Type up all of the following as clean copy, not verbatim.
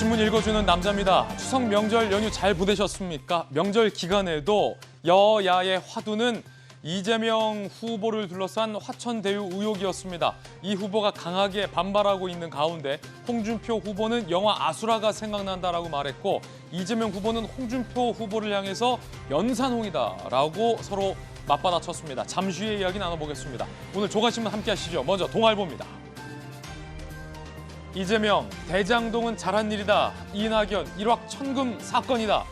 신문 읽어주는 남자입니다. 추석 명절 연휴 잘 보내셨습니까? 명절 기간에도 여야의 화두는 이재명 후보를 둘러싼 화천대유 의혹이었습니다. 이 후보가 강하게 반발하고 있는 가운데 홍준표 후보는 영화 아수라가 생각난다라고 말했고, 이재명 후보는 홍준표 후보를 향해서 연산홍이다라고 서로 맞받아쳤습니다. 잠시 후에 이야기 나눠보겠습니다. 오늘 조간신문 함께 하시죠. 먼저 동아일보입니다. 이재명, 대장동은 잘한 일이다. 이낙연, 일확천금 사건이다.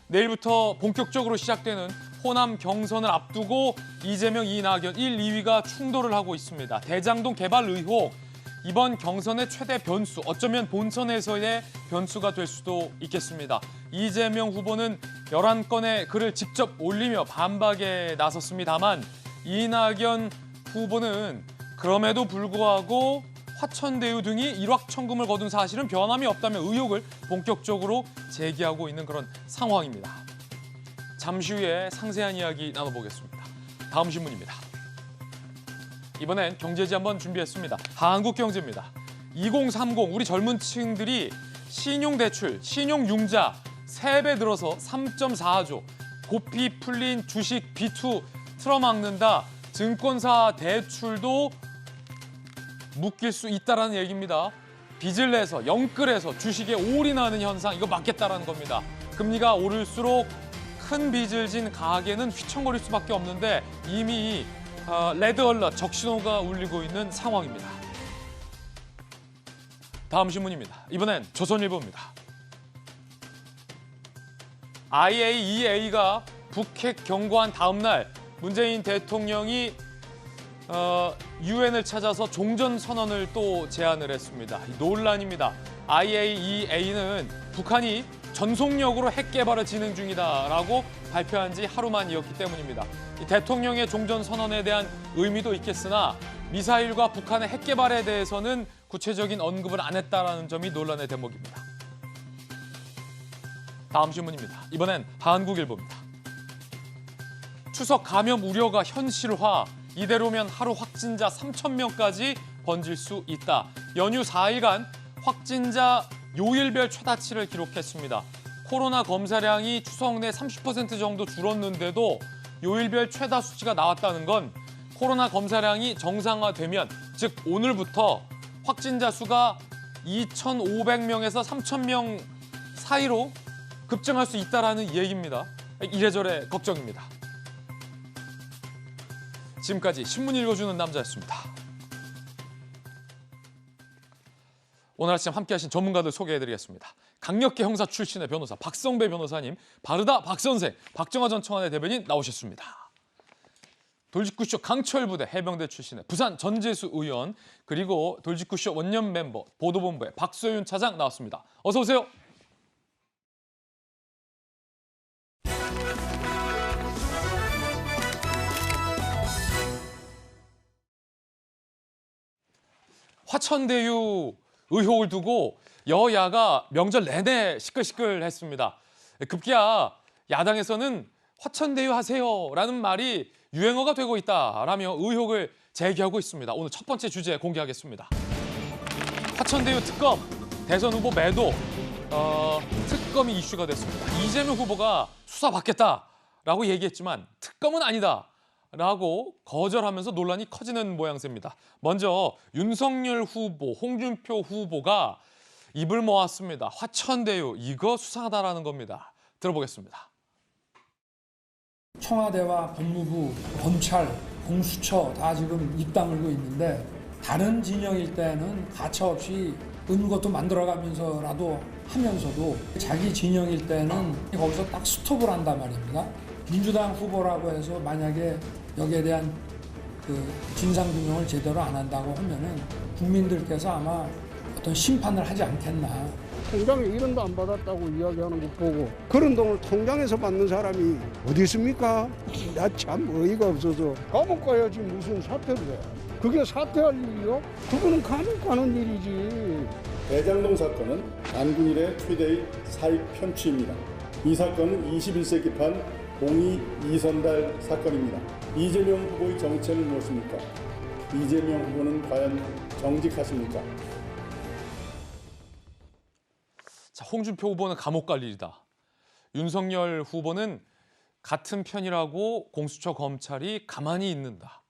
내일부터 본격적으로 시작되는 호남 경선을 앞두고 이재명, 이낙연 1, 2위가 충돌을 하고 있습니다. 대장동 개발 의혹, 이번 경선의 최대 변수, 어쩌면 본선에서의 변수가 될 수도 있겠습니다. 이재명 후보는 11건의 글을 직접 올리며 반박에 나섰습니다만, 이낙연 후보는 그럼에도 불구하고 화천대유 등이 일확천금을 거둔 사실은 변함이 없다며 의혹을 본격적으로 제기하고 있는 그런 상황입니다. 잠시 후에 상세한 이야기 나눠보겠습니다. 다음 신문입니다. 이번엔 경제지 한번 준비했습니다. 한국경제입니다. 2030 우리 젊은 층들이 신용대출, 신용융자 3배 늘어서 3.4조, 고피 풀린 주식 B2 틀어막는다, 증권사 대출도 묶일 수 있다는 얘기입니다. 빚을 내서 영끌해서 주식에 올인하는 현상, 이거 막겠다라는 겁니다. 금리가 오를수록 큰 빚을 진 가게는 휘청거릴 수밖에 없는데 이미 레드 얼럿, 적신호가 울리고 있는 상황입니다. 다음 신문입니다. 이번엔 조선일보입니다. IAEA가 북핵 경고한 다음 날 문재인 대통령이 UN을 찾아서 종전선언을 또 제안을 했습니다. 논란입니다. IAEA는 북한이 전속력으로 핵 개발을 진행 중이다라고 발표한 지 하루 만이었기 때문입니다. 이 대통령의 종전선언에 대한 의미도 있겠으나 미사일과 북한의 핵 개발에 대해서는 구체적인 언급을 안 했다라는 점이 논란의 대목입니다. 다음 신문입니다. 이번엔 한국일보입니다. 추석 감염 우려가 현실화. 이대로면 하루 확진자 3,000명까지 번질 수 있다. 연휴 4일간 확진자 요일별 최다치를 기록했습니다. 코로나 검사량이 추석 내 30% 정도 줄었는데도 요일별 최다 수치가 나왔다는 건 코로나 검사량이 정상화되면, 즉 오늘부터 확진자 수가 2,500명에서 3,000명 사이로 급증할 수 있다는 얘기입니다. 이래저래 걱정입니다. 지금까지 신문 읽어주는 남자였습니다. 오늘 아침 함께하신 전문가들 소개해드리겠습니다. 강력계 형사 출신의 변호사 박성배 변호사님, 바르다 박선생, 박정화 전 청와대 대변인 나오셨습니다. 돌직구쇼 강철부대 해병대 출신의 부산 전재수 의원, 그리고 돌직구쇼 원년 멤버 보도본부의 박소윤 차장 나왔습니다. 어서 오세요. 화천대유 의혹을 두고 여야가 명절 내내 시끌시끌했습니다. 급기야 야당에서는 화천대유 하세요라는 말이 유행어가 되고 있다라며 의혹을 제기하고 있습니다. 오늘 첫 번째 주제 공개하겠습니다. 화천대유 특검, 대선 후보 매도, 특검이 이슈가 됐습니다. 이재명 후보가 수사받겠다라고 얘기했지만 특검은 아니다 라고 거절하면서 논란이 커지는 모양새입니다. 먼저 윤석열 후보, 홍준표 후보가 입을 모았습니다. 화천대유 이거 수상하다라는 겁니다. 들어보겠습니다. 청와대와 법무부, 검찰, 공수처 다 지금 입 다물고 있는데, 다른 진영일 때는 가차없이 것도 만들어가면서라도 하면서도 자기 진영일 때는 거기서 딱 스톱을 한단 말입니다. 민주당 후보라고 해서 만약에 여기에 대한 진상규명을 제대로 안 한다고 하면은 국민들께서 아마 어떤 심판을 하지 않겠나. 통장에 이런 도 안 받았다고 이야기하는 거 보고 그런 돈을 통장에서 받는 사람이 어디 있습니까? 나 참 어이가 없어서 감옥 가야지 무슨 사퇴를 해. 그게 사퇴할 일이요? 그거는 감옥 가는 일이지. 대장동 사건은 단군 이래 최대의 사익 편취입니다. 이 사건은 21세기판 공의 이선달 사건입니다. 이재명 후보의 정체는 무엇입니까? 이재명 후보는 과연 정직하십니까? 자, 홍준표 후보는 감옥 갈 일이다. 윤석열 후보는 같은 편이라고 공수처 검찰이 가만히 있는다.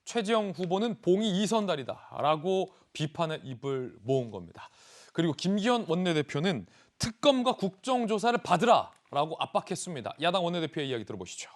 최재형 후보는 봉이 이선달이다라고 비판의 입을 모은 겁니다. 그리고 김기현 원내대표는 특검과 국정조사를 받으라라고 압박했습니다. 야당 원내대표의 이야기 들어보시죠.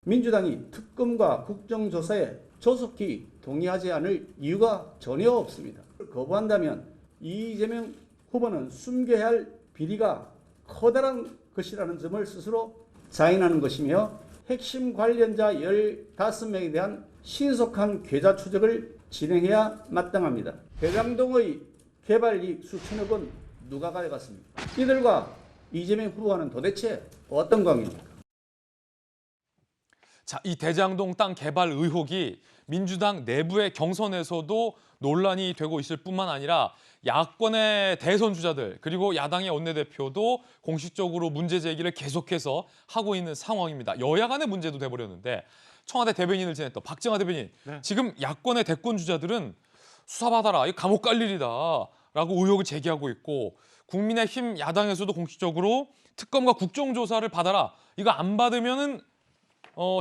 민주당이 특검과 국정조사에 조속히 동의하지 않을 이유가 전혀 없습니다. 거부한다면 이재명 후보는 숨겨야 할 비리가 커다란 것이라는 점을 스스로 자인하는 것이며 핵심 관련자 15명에 대한 신속한 계좌 추적을 진행해야 마땅합니다. 대장동의 개발이익 수천억 원 누가 가져갔습니까? 이들과 이재명 후보와는 도대체 어떤 관계입니까? 자, 이 대장동 땅 개발 의혹이 민주당 내부의 경선에서도 논란이 되고 있을 뿐만 아니라 야권의 대선 주자들 그리고 야당의 원내대표도 공식적으로 문제 제기를 계속해서 하고 있는 상황입니다. 여야 간의 문제도 돼버렸는데 청와대 대변인을 지냈던 박정하 대변인, 지금 야권의 대권 주자들은 수사받아라, 이거 감옥 갈 일이다라고 의혹을 제기하고 있고 국민의힘 야당에서도 공식적으로 특검과 국정조사를 받아라, 이거 안 받으면은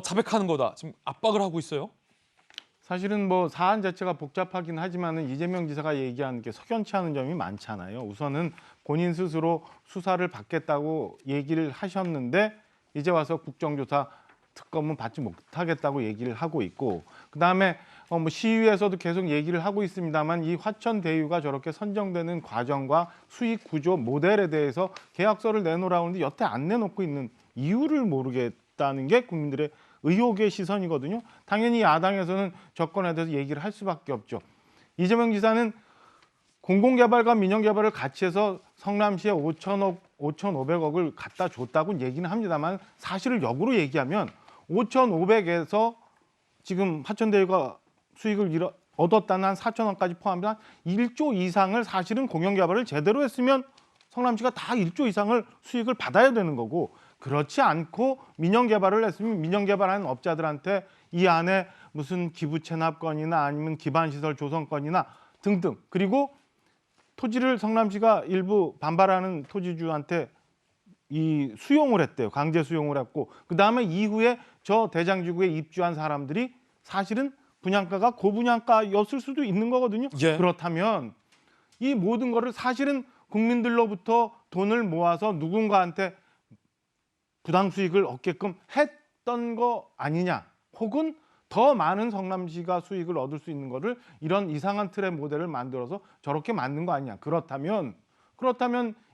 자백하는 거다, 지금 압박을 하고 있어요. 사실은 뭐 사안 자체가 복잡하긴 하지만은 이재명 지사가 얘기하는 게 석연치 않은 점이 많잖아요. 우선은 본인 스스로 수사를 받겠다고 얘기를 하셨는데 이제 와서 국정조사 특검은 받지 못하겠다고 얘기를 하고 있고, 그다음에 뭐 시위에서도 계속 얘기를 하고 있습니다만 이 화천 대유가 저렇게 선정되는 과정과 수익 구조 모델에 대해서 계약서를 내놓으라고 하는데 여태 안 내놓고 있는 이유를 모르겠다는 게 국민들의 의혹의 시선이거든요. 당연히 야당에서는 정권에 대해서 얘기를 할 수밖에 없죠. 이재명 지사는 공공개발과 민영개발을 같이 해서 성남시에 5,500억을 갖다 줬다고 얘기는 합니다만 사실을 역으로 얘기하면 5,500에서 지금 화천대유가 수익을 얻었다는 한 4,000억까지 포함해서 1조 이상을 사실은 공영개발을 제대로 했으면 성남시가 다 1조 이상을 수익을 받아야 되는 거고, 그렇지 않고 민영개발을 했으면 민영개발하는 업자들한테 이 안에 무슨 기부 체납권이나 아니면 기반시설 조성권이나 등등, 그리고 토지를 성남시가 일부 반발하는 토지주한테 이 수용을 했대요. 강제 수용을 했고, 그다음에 이후에 저 대장지구에 입주한 사람들이 사실은 분양가가 고분양가였을 수도 있는 거거든요. 예. 그렇다면 이 모든 거를 사실은 국민들로부터 돈을 모아서 누군가한테 부당 수익을 얻게끔 했던 거 아니냐, 혹은 더 많은 성남시가 수익을 얻을 수 있는 거를 이런 이상한 틀의 모델을 만들어서 저렇게 만든 거 아니냐. 그렇다면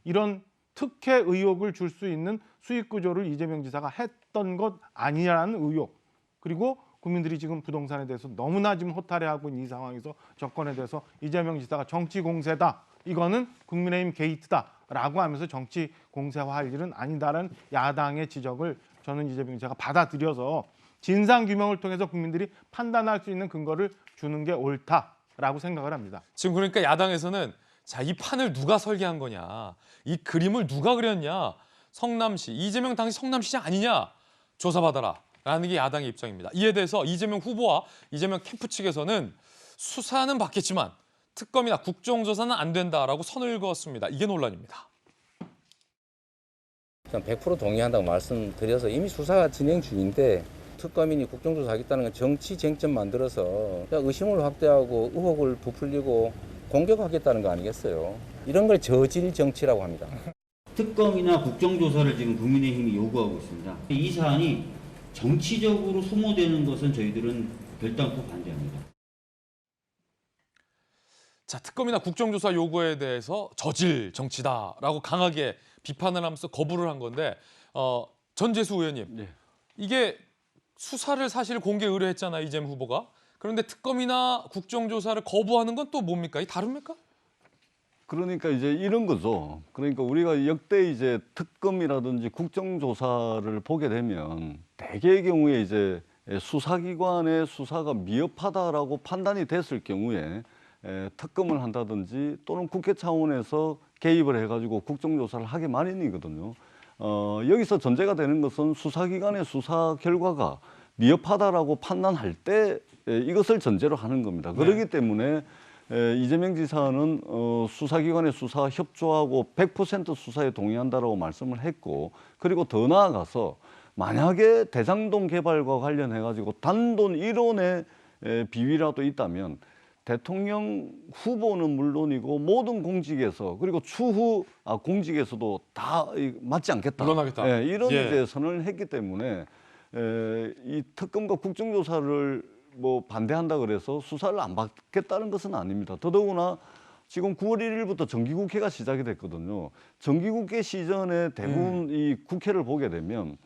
이런 특혜 의혹을 줄 수 있는 수익 구조를 이재명 지사가 했던 것 아니냐라는 의혹, 그리고 국민들이 지금 부동산에 대해서 너무나 지금 호탈해하고 있는 이 상황에서 정권에 대해서 이재명 지사가 정치 공세다, 이거는 국민의힘 게이트다라고 하면서 정치 공세화할 일은 아니다라는 야당의 지적을 저는 이재명 지사가 받아들여서 진상 규명을 통해서 국민들이 판단할 수 있는 근거를 주는 게 옳다라고 생각을 합니다. 지금 그러니까 야당에서는 자, 이 판을 누가 설계한 거냐, 이 그림을 누가 그렸냐, 성남시, 이재명 당시 성남시장 아니냐, 조사받아라 라는 게 야당의 입장입니다. 이에 대해서 이재명 후보와 이재명 캠프 측에서는 수사는 받겠지만 특검이나 국정조사는 안 된다라고 선을 그었습니다. 이게 논란입니다. 100% 동의한다고 말씀드려서 이미 수사가 진행 중인데 특검이니 국정조사 하겠다는 건 정치 쟁점 만들어서 의심을 확대하고 의혹을 부풀리고 공격하겠다는 거 아니겠어요? 이런 걸 저질 정치라고 합니다. 특검이나 국정조사를 지금 국민의힘이 요구하고 있습니다. 이 사안이 정치적으로 소모되는 것은 저희들은 결단코 반대합니다. 자, 특검이나 국정조사 요구에 대해서 저질 정치다라고 강하게 비판을 하면서 거부를 한 건데, 전재수 의원님, 이게 수사를 사실 공개 의뢰했잖아요, 이재명 후보가. 그런데 특검이나 국정조사를 거부하는 건 또 뭡니까? 이 다릅니까? 그러니까 이제 이런 거죠. 그러니까 우리가 역대 이제 특검이라든지 국정조사를 보게 되면 대개의 경우에 이제 수사기관의 수사가 미흡하다라고 판단이 됐을 경우에 특검을 한다든지 또는 국회 차원에서 개입을 해가지고 국정조사를 하게 마련이거든요. 여기서 전제가 되는 것은 수사기관의 수사 결과가 미흡하다라고 판단할 때 이것을 전제로 하는 겁니다. 그렇기 때문에 이재명 지사는 수사기관의 수사 협조하고 100% 수사에 동의한다라고 말씀을 했고, 그리고 더 나아가서 만약에 대장동 개발과 관련해가지고 단돈 1원의 비위라도 있다면 대통령 후보는 물론이고 모든 공직에서, 그리고 추후 공직에서도 다 맞지 않겠다. 물러나겠다. 이런 예. 이제 선언을 했기 때문에 이 특검과 국정조사를 뭐 반대한다 그래서 수사를 안 받겠다는 것은 아닙니다. 더더구나 지금 9월 1일부터 정기국회가 시작이 됐거든요. 정기국회 시전에 대부분 이 국회를 보게 되면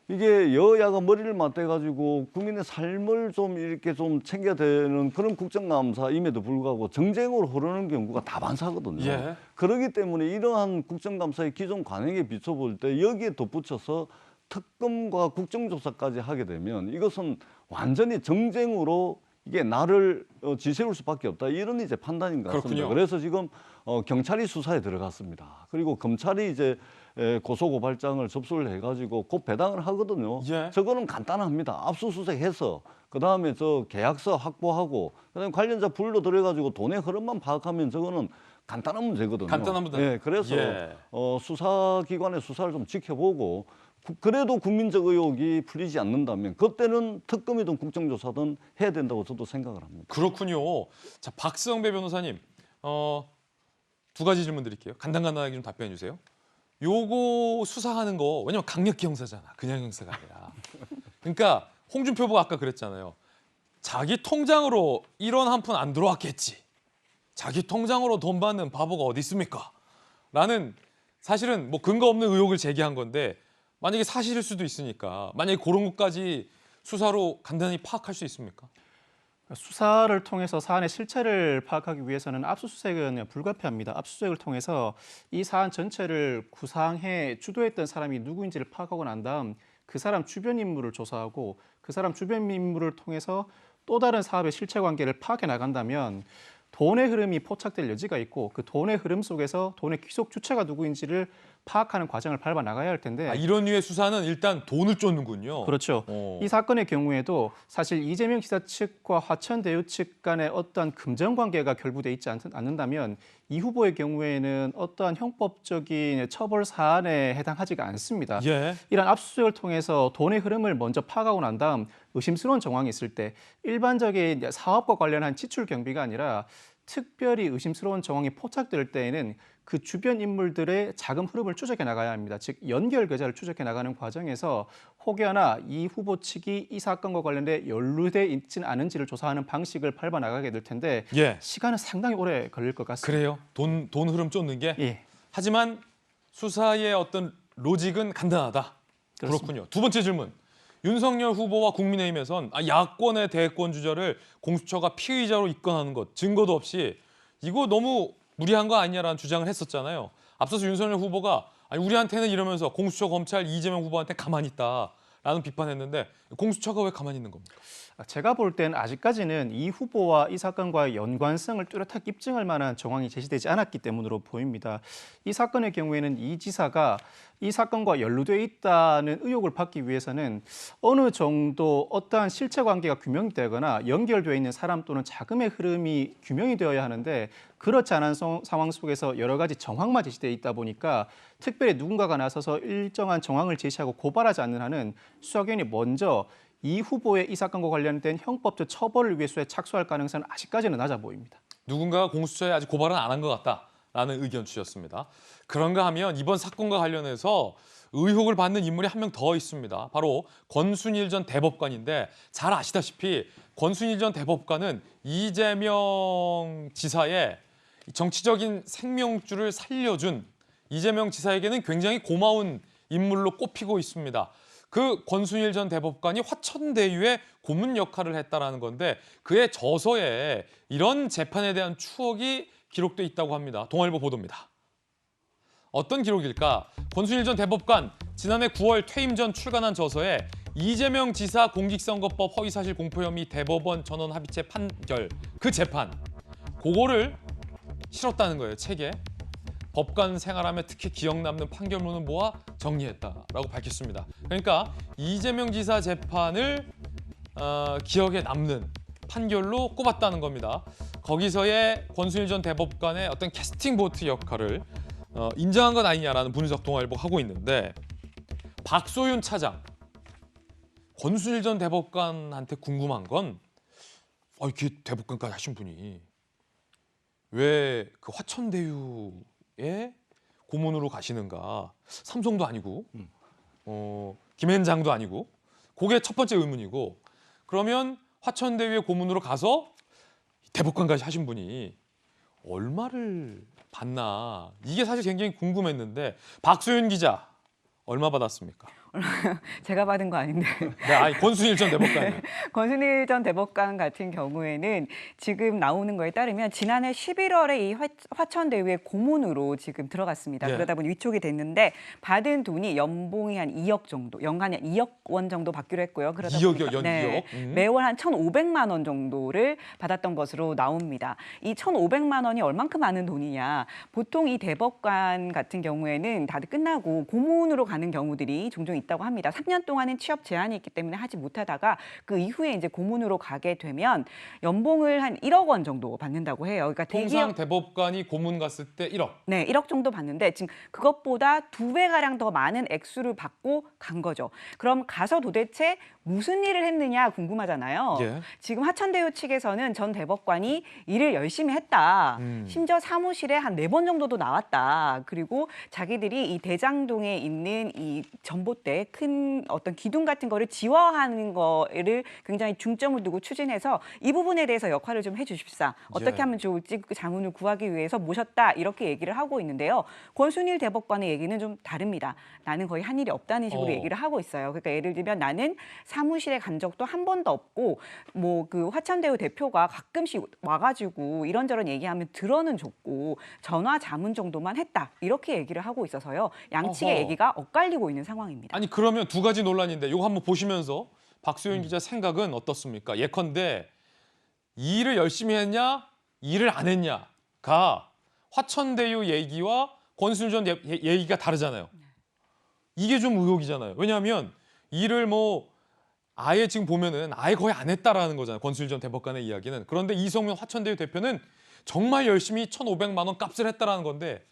이게 여야가 머리를 맞대가지고 국민의 삶을 좀 이렇게 좀 챙겨야 되는 그런 국정감사임에도 불구하고 정쟁으로 흐르는 경우가 다반사거든요. 예. 그렇기 때문에 이러한 국정감사의 기존 관행에 비춰볼 때 여기에 덧붙여서 특검과 국정조사까지 하게 되면 이것은 완전히 정쟁으로 이게 나를 지세울 수밖에 없다. 이런 이제 판단인 것 같습니다. 그렇군요. 그래서 지금 경찰이 수사에 들어갔습니다. 그리고 검찰이 이제 고소고발장을 접수를 해가지고 곧 배당을 하거든요. 예. 저거는 간단합니다. 압수수색해서 그다음에 저 계약서 확보하고 그다음에 관련자 불러 들여가지고 돈의 흐름만 파악하면 저거는 간단한 문제거든요. 간단한 문제. 예, 그래서 예. 수사기관의 수사를 좀 지켜보고 그래도 국민적 의혹이 풀리지 않는다면 그때는 특검이든 국정조사든 해야 된다고 저도 생각을 합니다. 그렇군요. 자, 박성배 변호사님, 두 가지 질문 드릴게요. 간단하게 좀 답변해 주세요. 요거 수사하는 거, 왜냐면 강력기 형사잖아. 그냥 형사가 아니라. 그러니까 홍준표 후보가 아까 그랬잖아요. 자기 통장으로 1원 한 푼 안 들어왔겠지. 자기 통장으로 돈 받는 바보가 어디 있습니까? 라는 사실은 뭐 근거 없는 의혹을 제기한 건데 만약에 사실일 수도 있으니까 만약에 그런 것까지 수사로 간단히 파악할 수 있습니까? 수사를 통해서 사안의 실체를 파악하기 위해서는 압수수색은 불가피합니다. 압수수색을 통해서 이 사안 전체를 구상해 주도했던 사람이 누구인지를 파악하고 난 다음 그 사람 주변 인물을 조사하고 그 사람 주변 인물을 통해서 또 다른 사업의 실체 관계를 파악해 나간다면 돈의 흐름이 포착될 여지가 있고 그 돈의 흐름 속에서 돈의 귀속 주체가 누구인지를 파악하는 과정을 밟아 나가야 할 텐데 이런 류의 수사는 일단 돈을 쫓는군요. 그렇죠. 이 사건의 경우에도 사실 이재명 지사 측과 화천대유 측 간의 어떠한 금전 관계가 결부돼 있지 않는다면 이 후보의 경우에는 어떠한 형법적인 처벌 사안에 해당하지가 않습니다. 예. 이런 압수수색을 통해서 돈의 흐름을 먼저 파악하고 난 다음 의심스러운 정황이 있을 때 일반적인 사업과 관련한 지출 경비가 아니라 특별히 의심스러운 정황이 포착될 때에는 그 주변 인물들의 자금 흐름을 추적해 나가야 합니다. 즉 연결 계좌를 추적해 나가는 과정에서 혹여나 이 후보 측이 이 사건과 관련돼 연루돼 있지는 않은지를 조사하는 방식을 밟아 나가게 될 텐데 예. 시간은 상당히 오래 걸릴 것 같습니다. 그래요? 돈 흐름 쫓는 게? 예. 하지만 수사의 어떤 로직은 간단하다. 그렇군요. 두 번째 질문. 윤석열 후보와 국민의힘에선 야권의 대권 주자를 공수처가 피의자로 입건하는 것, 증거도 없이 이거 너무 무리한 거 아니냐라는 주장을 했었잖아요. 앞서서 윤석열 후보가 우리한테는 이러면서 공수처 검찰 이재명 후보한테 가만히 있다라는 비판했는데 공수처가 왜 가만히 있는 겁니까? 제가 볼 땐 아직까지는 이 후보와 이 사건과의 연관성을 뚜렷하게 입증할 만한 정황이 제시되지 않았기 때문으로 보입니다. 이 사건의 경우에는 이 지사가 이 사건과 연루돼 있다는 의혹을 받기 위해서는 어느 정도 어떠한 실체 관계가 규명이 되거나 연결되어 있는 사람 또는 자금의 흐름이 규명이 되어야 하는데 그렇지 않은 상황 속에서 여러 가지 정황만 제시되어 있다 보니까 특별히 누군가가 나서서 일정한 정황을 제시하고 고발하지 않는 한은 수사기관이 먼저 이 후보의 이 사건과 관련된 형법적 처벌을 위해 수사에 착수할 가능성은 아직까지는 낮아 보입니다. 누군가가 공수처에 아직 고발은 안 한 것 같다라는 의견 주셨습니다. 그런가 하면 이번 사건과 관련해서 의혹을 받는 인물이 한 명 더 있습니다. 바로 권순일 전 대법관인데 잘 아시다시피 권순일 전 대법관은 이재명 지사의 정치적인 생명줄을 살려준 이재명 지사에게는 굉장히 고마운 인물로 꼽히고 있습니다. 그 권순일 전 대법관이 화천대유의 고문 역할을 했다라는 건데 그의 저서에 이런 재판에 대한 추억이 기록돼 있다고 합니다. 동아일보 보도입니다. 어떤 기록일까? 권순일 전 대법관 지난해 9월 퇴임 전 출간한 저서에 이재명 지사 공직선거법 허위사실 공표 혐의 대법원 전원 합의체 판결 그 재판 그거를 실었다는 거예요. 책에. 법관 생활하며 특히 기억 남는 판결문은 모아 정리했다라고 밝혔습니다. 그러니까 이재명 지사 재판을 기억에 남는 판결로 꼽았다는 겁니다. 거기서의 권순일 전 대법관의 어떤 캐스팅 보트 역할을 인정한 것 아니냐라는 분석 동아일보가 하고 있는데 박소윤 차장, 권순일 전 대법관한테 궁금한 건 이렇게 대법관까지 하신 분이 왜 그 화천대유의 고문으로 가시는가? 삼성도 아니고 김앤장도 아니고 그게 첫 번째 의문이고 그러면 화천대유의 고문으로 가서 대법관까지 하신 분이 얼마를 받나 이게 사실 굉장히 궁금했는데 박소윤 기자 얼마 받았습니까? 제가 받은 거 아닌데. 네, 아니 권순일 전 대법관. 권순일 전 대법관 같은 경우에는 지금 나오는 거에 따르면 지난해 11월에 이 화천대유의 고문으로 지금 들어갔습니다. 예. 그러다 보니 위촉이 됐는데 받은 돈이 연봉이 한 2억 정도, 연간 한 2억 원 정도 받기로 했고요. 그러다 2억이요, 보니까 연 2억? 매월 한 1,500만 원 정도를 받았던 것으로 나옵니다. 이 1,500만 원이 얼만큼 많은 돈이냐. 보통 이 대법관 같은 경우에는 다들 끝나고 고문으로 가는 경우들이 종종 있다고 합니다. 3년 동안은 취업 제한이 있기 때문에 하지 못하다가 그 이후에 이제 고문으로 가게 되면 연봉을 한 1억 원 정도 받는다고 해요. 그러니까 통상 대법관이 고문 갔을 때 1억. 네, 1억 정도 받는데 지금 그것보다 2배가량 더 많은 액수를 받고 간 거죠. 그럼 가서 도대체 무슨 일을 했느냐 궁금하잖아요. 예. 지금 화천대유 측에서는 전 대법관이 일을 열심히 했다. 심지어 사무실에 한 4번 정도도 나왔다. 그리고 자기들이 이 대장동에 있는 이 전봇대 큰 어떤 기둥 같은 거를 지화하는 거를 굉장히 중점을 두고 추진해서 이 부분에 대해서 역할을 좀 해주십사. 어떻게 하면 좋을지 그 자문을 구하기 위해서 모셨다. 이렇게 얘기를 하고 있는데요. 권순일 대법관의 얘기는 좀 다릅니다. 나는 거의 한 일이 없다는 식으로 얘기를 하고 있어요. 그러니까 예를 들면 나는 사무실에 간 적도 한 번도 없고 뭐 그 화천대유 대표가 가끔씩 와가지고 이런저런 얘기하면 들어는 줬고 전화 자문 정도만 했다. 이렇게 얘기를 하고 있어서요. 양측의 얘기가 엇갈리고 있는 상황입니다. 아니 그러면 두 가지 논란인데 이거 한번 보시면서 박소윤 기자 생각은 어떻습니까? 예컨대 이 일을 열심히 했냐, 일을 안 했냐가 화천대유 얘기와 권순일 전 얘기가 다르잖아요. 이게 좀 의혹이잖아요. 왜냐하면 일을 뭐 아예 지금 보면은 아예 거의 안 했다라는 거잖아요. 권순일 전 대법관의 이야기는. 그런데 이성윤 화천대유 대표는 정말 열심히 1,500만 원 값을 했다라는 건데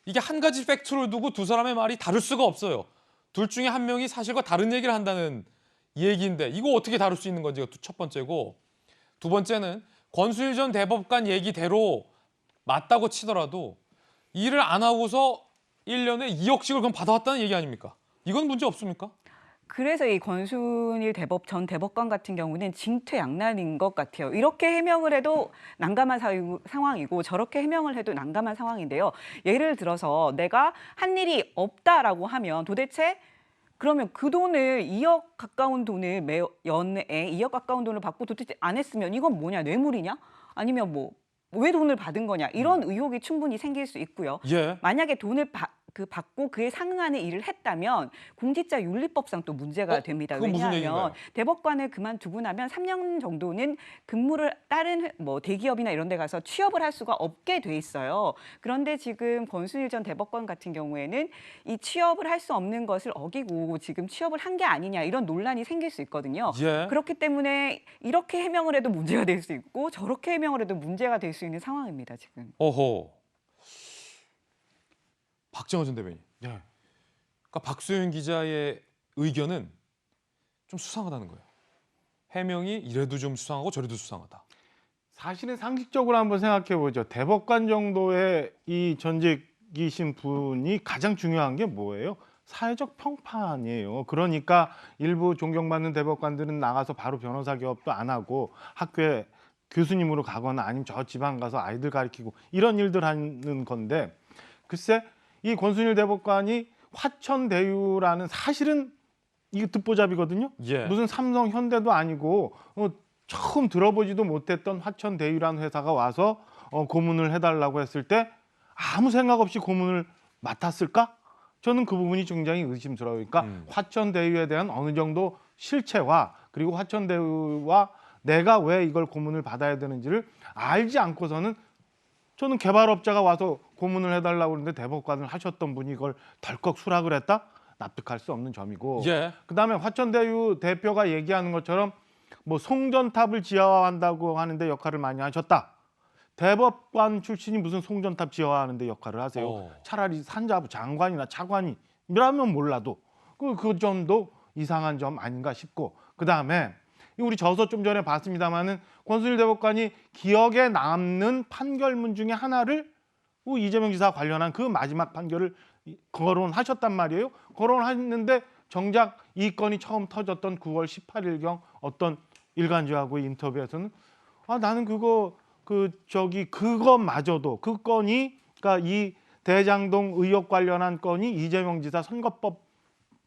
이게 한 가지 팩트를 두고 두 사람의 말이 다를 수가 없어요. 둘 중에 한 명이 사실과 다른 얘기를 한다는 얘기인데 이거 어떻게 다룰 수 있는 건지가 첫 번째고 두 번째는 권순일 전 대법관 얘기대로 맞다고 치더라도 일을 안 하고서 1년에 2억씩을 그럼 받아왔다는 얘기 아닙니까? 이건 문제 없습니까? 그래서 이 권순일 전 대법관 같은 경우는 징퇴양난인 것 같아요. 이렇게 해명을 해도 난감한 상황이고 저렇게 해명을 해도 난감한 상황인데요. 예를 들어서 내가 한 일이 없다라고 하면 도대체 그러면 그 돈을 2억 가까운 돈을 연에 2억 가까운 돈을 받고 도대체 안 했으면 이건 뭐냐? 뇌물이냐? 아니면 뭐 왜 돈을 받은 거냐? 이런 의혹이 충분히 생길 수 있고요. 예. 만약에 돈을 받고 그에 상응하는 일을 했다면 공직자윤리법상 또 문제가 됩니다. 그건 무슨 왜냐하면 얘기인가요? 대법관을 그만두고 나면 3년 정도는 근무를 다른 뭐 대기업이나 이런 데 가서 취업을 할 수가 없게 돼 있어요. 그런데 지금 권순일 전 대법관 같은 경우에는 이 취업을 할 수 없는 것을 어기고 지금 취업을 한 게 아니냐 이런 논란이 생길 수 있거든요. 예. 그렇기 때문에 이렇게 해명을 해도 문제가 될 수 있고 저렇게 해명을 해도 문제가 될 수 있는 상황입니다. 지금. 어허. 박정호 전 대변인. 네. 그러니까 박소윤 기자의 의견은 좀 수상하다는 거예요. 해명이 이래도 좀 수상하고 저래도 수상하다. 사실은 상식적으로 한번 생각해 보죠. 대법관 정도의 이 전직이신 분이 가장 중요한 게 뭐예요? 사회적 평판이에요. 그러니까 일부 존경받는 대법관들은 나가서 바로 변호사 개업도 안 하고 학교에 교수님으로 가거나 아니면 저 지방 가서 아이들 가르치고 이런 일들 하는 건데 글쎄 이 권순일 대법관이 화천대유라는 사실은 이거 듣보잡이거든요. 예. 무슨 삼성, 현대도 아니고 처음 들어보지도 못했던 화천대유라는 회사가 와서 고문을 해달라고 했을 때 아무 생각 없이 고문을 맡았을까? 저는 그 부분이 굉장히 의심스러워요. 그러니까 화천대유에 대한 어느 정도 실체와 그리고 화천대유와 내가 왜 이걸 고문을 받아야 되는지를 알지 않고서는 저는 개발업자가 와서 고문을 해달라고 그러는데 대법관을 하셨던 분이 이걸 덜컥 수락을 했다? 납득할 수 없는 점이고 예. 그다음에 화천대유 대표가 얘기하는 것처럼 뭐 송전탑을 지어한다고 하는데 역할을 많이 하셨다. 대법관 출신이 무슨 송전탑 지어야 하는데 역할을 하세요. 어. 차라리 산자부 장관이나 차관이라면 몰라도 그 점도 이상한 점 아닌가 싶고, 그다음에 우리 저서 좀 전에 봤습니다마는 권순일 대법관이 기억에 남는 판결문 중에 하나를 이재명 지사 관련한 그 마지막 판결을 거론하셨단 말이에요. 거론했는데 정작 이 건이 처음 터졌던 9월 18일경 어떤 일간지하고의 인터뷰에서는 나는 그거마저도 그 건이, 그러니까 이 대장동 의혹 관련한 건이 이재명 지사 선거법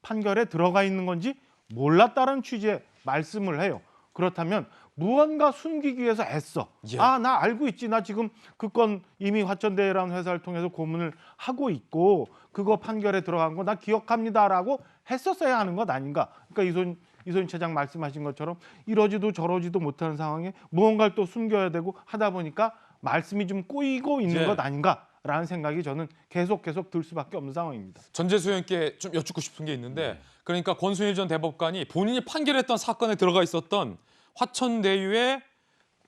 판결에 들어가 있는 건지 몰랐다는 취지의 말씀을 해요. 그렇다면 무언가 숨기기 위해서 애써. 예. 나 알고 있지. 나 지금 그 건 이미 화천대유라는 회사를 통해서 고문을 하고 있고 그거 판결에 들어간 거 나 기억합니다라고 했었어야 하는 것 아닌가. 그러니까 이소연 차장 말씀하신 것처럼 이러지도 저러지도 못하는 상황에 무언가를 또 숨겨야 되고 하다 보니까 말씀이 좀 꼬이고 있는 예. 것 아닌가라는 생각이 저는 계속 들 수밖에 없는 상황입니다. 전재수 의원께 좀 여쭙고 싶은 게 있는데, 그러니까 권순일 전 대법관이 본인이 판결했던 사건에 들어가 있었던 화천대유의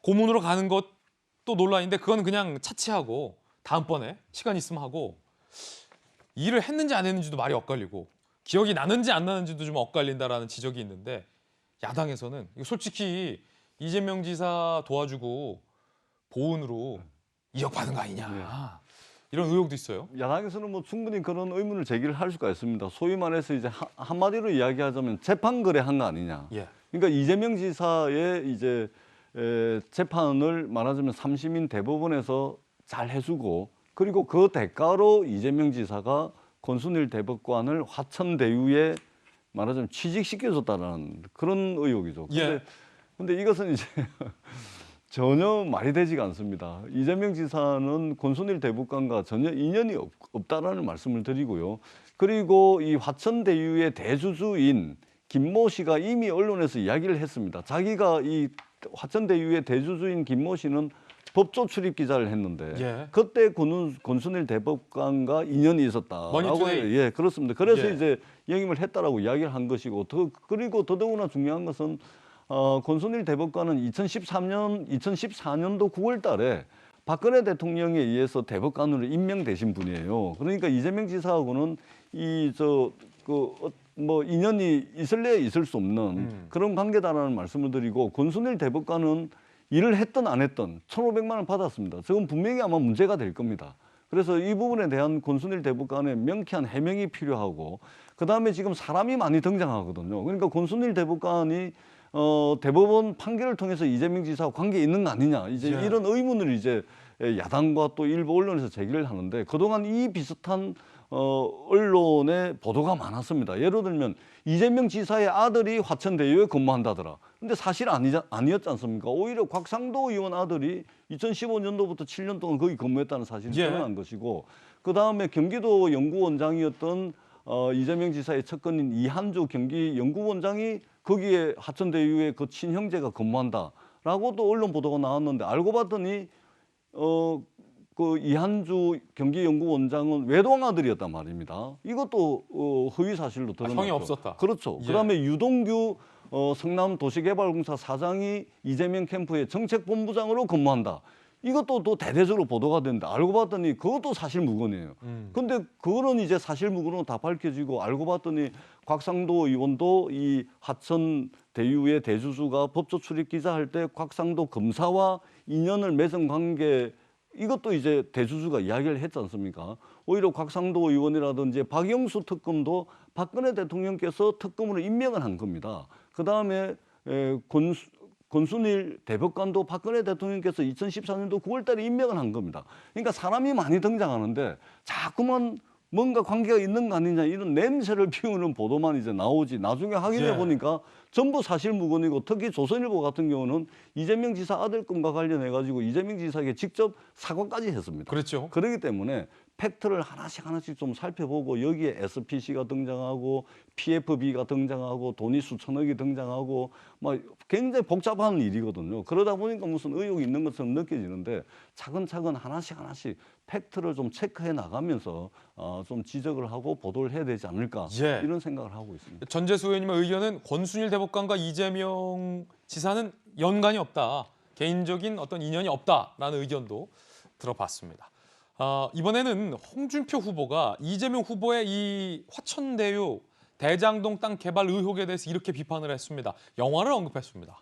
고문으로 가는 것도 논란인데 그건 그냥 차치하고 다음번에 시간 있으면 하고, 일을 했는지 안 했는지도 말이 엇갈리고 기억이 나는지 안 나는지도 좀 엇갈린다라는 지적이 있는데, 야당에서는 이거 솔직히 이재명 지사 도와주고 보훈으로 2억 받은 거 아니냐 이런 의혹도 있어요. 야당에서는 뭐 충분히 그런 의문을 제기를 할 수가 있습니다. 소위 말해서 이제 한마디로 이야기하자면 재판 거래한 거 아니냐. 예. 그러니까 이재명 지사의 이제 재판을 말하자면 3심인 대법원에서 잘 해주고, 그리고 그 대가로 이재명 지사가 권순일 대법관을 화천대유에 말하자면 취직시켜줬다는 그런 의혹이죠. 근데 이것은 이제 전혀 말이 되지가 않습니다. 이재명 지사는 권순일 대법관과 전혀 인연이 없다라는 말씀을 드리고요. 그리고 이 화천대유의 대주주인 김모 씨가 이미 언론에서 이야기를 했습니다. 자기가 이 화천대유의 대주주인 김모 씨는 법조 출입 기자를 했는데 그때 권순일 대법관과 인연이 있었다라고 머니투데이. 예, 그렇습니다. 그래서 이제 영임을 했다라고 이야기를 한 것이고, 그리고 더더구나 중요한 것은 권순일 대법관은 2014년도 9월 달에 박근혜 대통령에 의해서 대법관으로 임명되신 분이에요. 그러니까 이재명 지사하고는 뭐 인연이 있을래야 있을 수 없는 그런 관계다라는 말씀을 드리고, 권순일 대법관은 일을 했든 안 했든 1,500만 원 받았습니다. 저건 분명히 아마 문제가 될 겁니다. 그래서 이 부분에 대한 권순일 대법관의 명쾌한 해명이 필요하고, 그다음에 지금 사람이 많이 등장하거든요. 그러니까 권순일 대법관이 대법원 판결을 통해서 이재명 지사와 관계 있는 거 아니냐, 이제 이런 의문을 이제 야당과 또 일부 언론에서 제기를 하는데, 그동안 이 비슷한 언론의 보도가 많았습니다. 예를 들면 이재명 지사의 아들이 화천대유에 근무한다더라. 근데 사실 아니었지 않습니까? 오히려 곽상도 의원 아들이 2015년도부터 7년 동안 거기 근무했다는 사실이 드러난 것이고, 그다음에 경기도 연구원장이었던 이재명 지사의 측근인 이한주 경기 연구원장이 거기에 화천대유에 그 친형제가 근무한다라고 또 언론 보도가 나왔는데, 알고 봤더니 그 이한주 경기연구원장은 외동아들이었단 말입니다. 이것도 허위 사실로 드러났죠. 형이 없었다. 그렇죠. 그다음에 유동규 성남도시개발공사 사장이 이재명 캠프의 정책본부장으로 근무한다. 이것도 또 대대적으로 보도가 됐는데, 알고 봤더니 그것도 사실무근이에요. 근데 그거는 이제 사실무근으로 다 밝혀지고, 알고 봤더니 곽상도 의원도 이 화천대유의 대주주가 법조 출입 기자 할 때 곽상도 검사와 인연을 맺은 관계, 이것도 이제 대주주가 이야기를 했지 않습니까? 오히려 곽상도 의원이라든지 박영수 특검도 박근혜 대통령께서 특검으로 임명을 한 겁니다. 그다음에 권순일 대법관도 박근혜 대통령께서 2014년도 9월 달에 임명을 한 겁니다. 그러니까 사람이 많이 등장하는데 자꾸만 뭔가 관계가 있는 거 아니냐, 이런 냄새를 피우는 보도만 이제 나오지, 나중에 확인해 보니까 전부 사실무근이고, 특히 조선일보 같은 경우는 이재명 지사 아들 건과 관련해 가지고 이재명 지사에게 직접 사과까지 했습니다. 그렇죠. 그렇기 때문에 팩트를 하나씩 좀 살펴보고, 여기에 SPC가 등장하고 PFB가 등장하고 돈이 수천억이 등장하고 막 굉장히 복잡한 일이거든요. 그러다 보니까 무슨 의혹이 있는 것처럼 느껴지는데, 차근차근 하나씩 팩트를 좀 체크해 나가면서 좀 지적을 하고 보도를 해야 되지 않을까, 이런 생각을 하고 있습니다. 전재수 의원님의 의견은 권순일 대법관과 이재명 지사는 연관이 없다. 개인적인 어떤 인연이 없다라는 의견도 들어봤습니다. 이번에는 홍준표 후보가 이재명 후보의 이 화천대유 대장동 땅 개발 의혹에 대해서 이렇게 비판을 했습니다. 영화를 언급했습니다.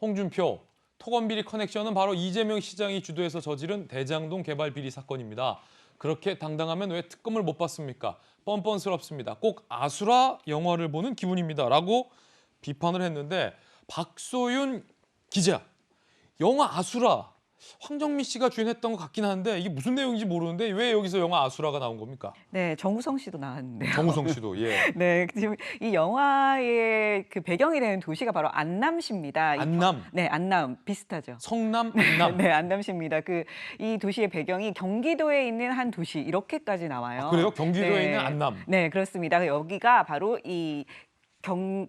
홍준표, 토건비리 커넥션은 바로 이재명 시장이 주도해서 저지른 대장동 개발 비리 사건입니다. 그렇게 당당하면 왜 특검을 못 받습니까? 뻔뻔스럽습니다. 꼭 아수라 영화를 보는 기분입니다. 라고 비판을 했는데 박소윤 기자, 영화 아수라, 황정민 씨가 주연했던 것 같긴 한데 이게 무슨 내용인지 모르는데 왜 여기서 영화 아수라가 나온 겁니까? 네, 정우성 씨도 나왔는데요. 정우성 씨도, 예. 네, 지금 이 영화의 그 배경이 되는 도시가 바로 안남시입니다. 안남? 네, 안남 비슷하죠. 성남, 안남. 네, 안남시입니다. 이 도시의 배경이 경기도에 있는 한 도시 이렇게까지 나와요. 그래요? 경기도에 네. 있는 안남. 네, 그렇습니다. 여기가 바로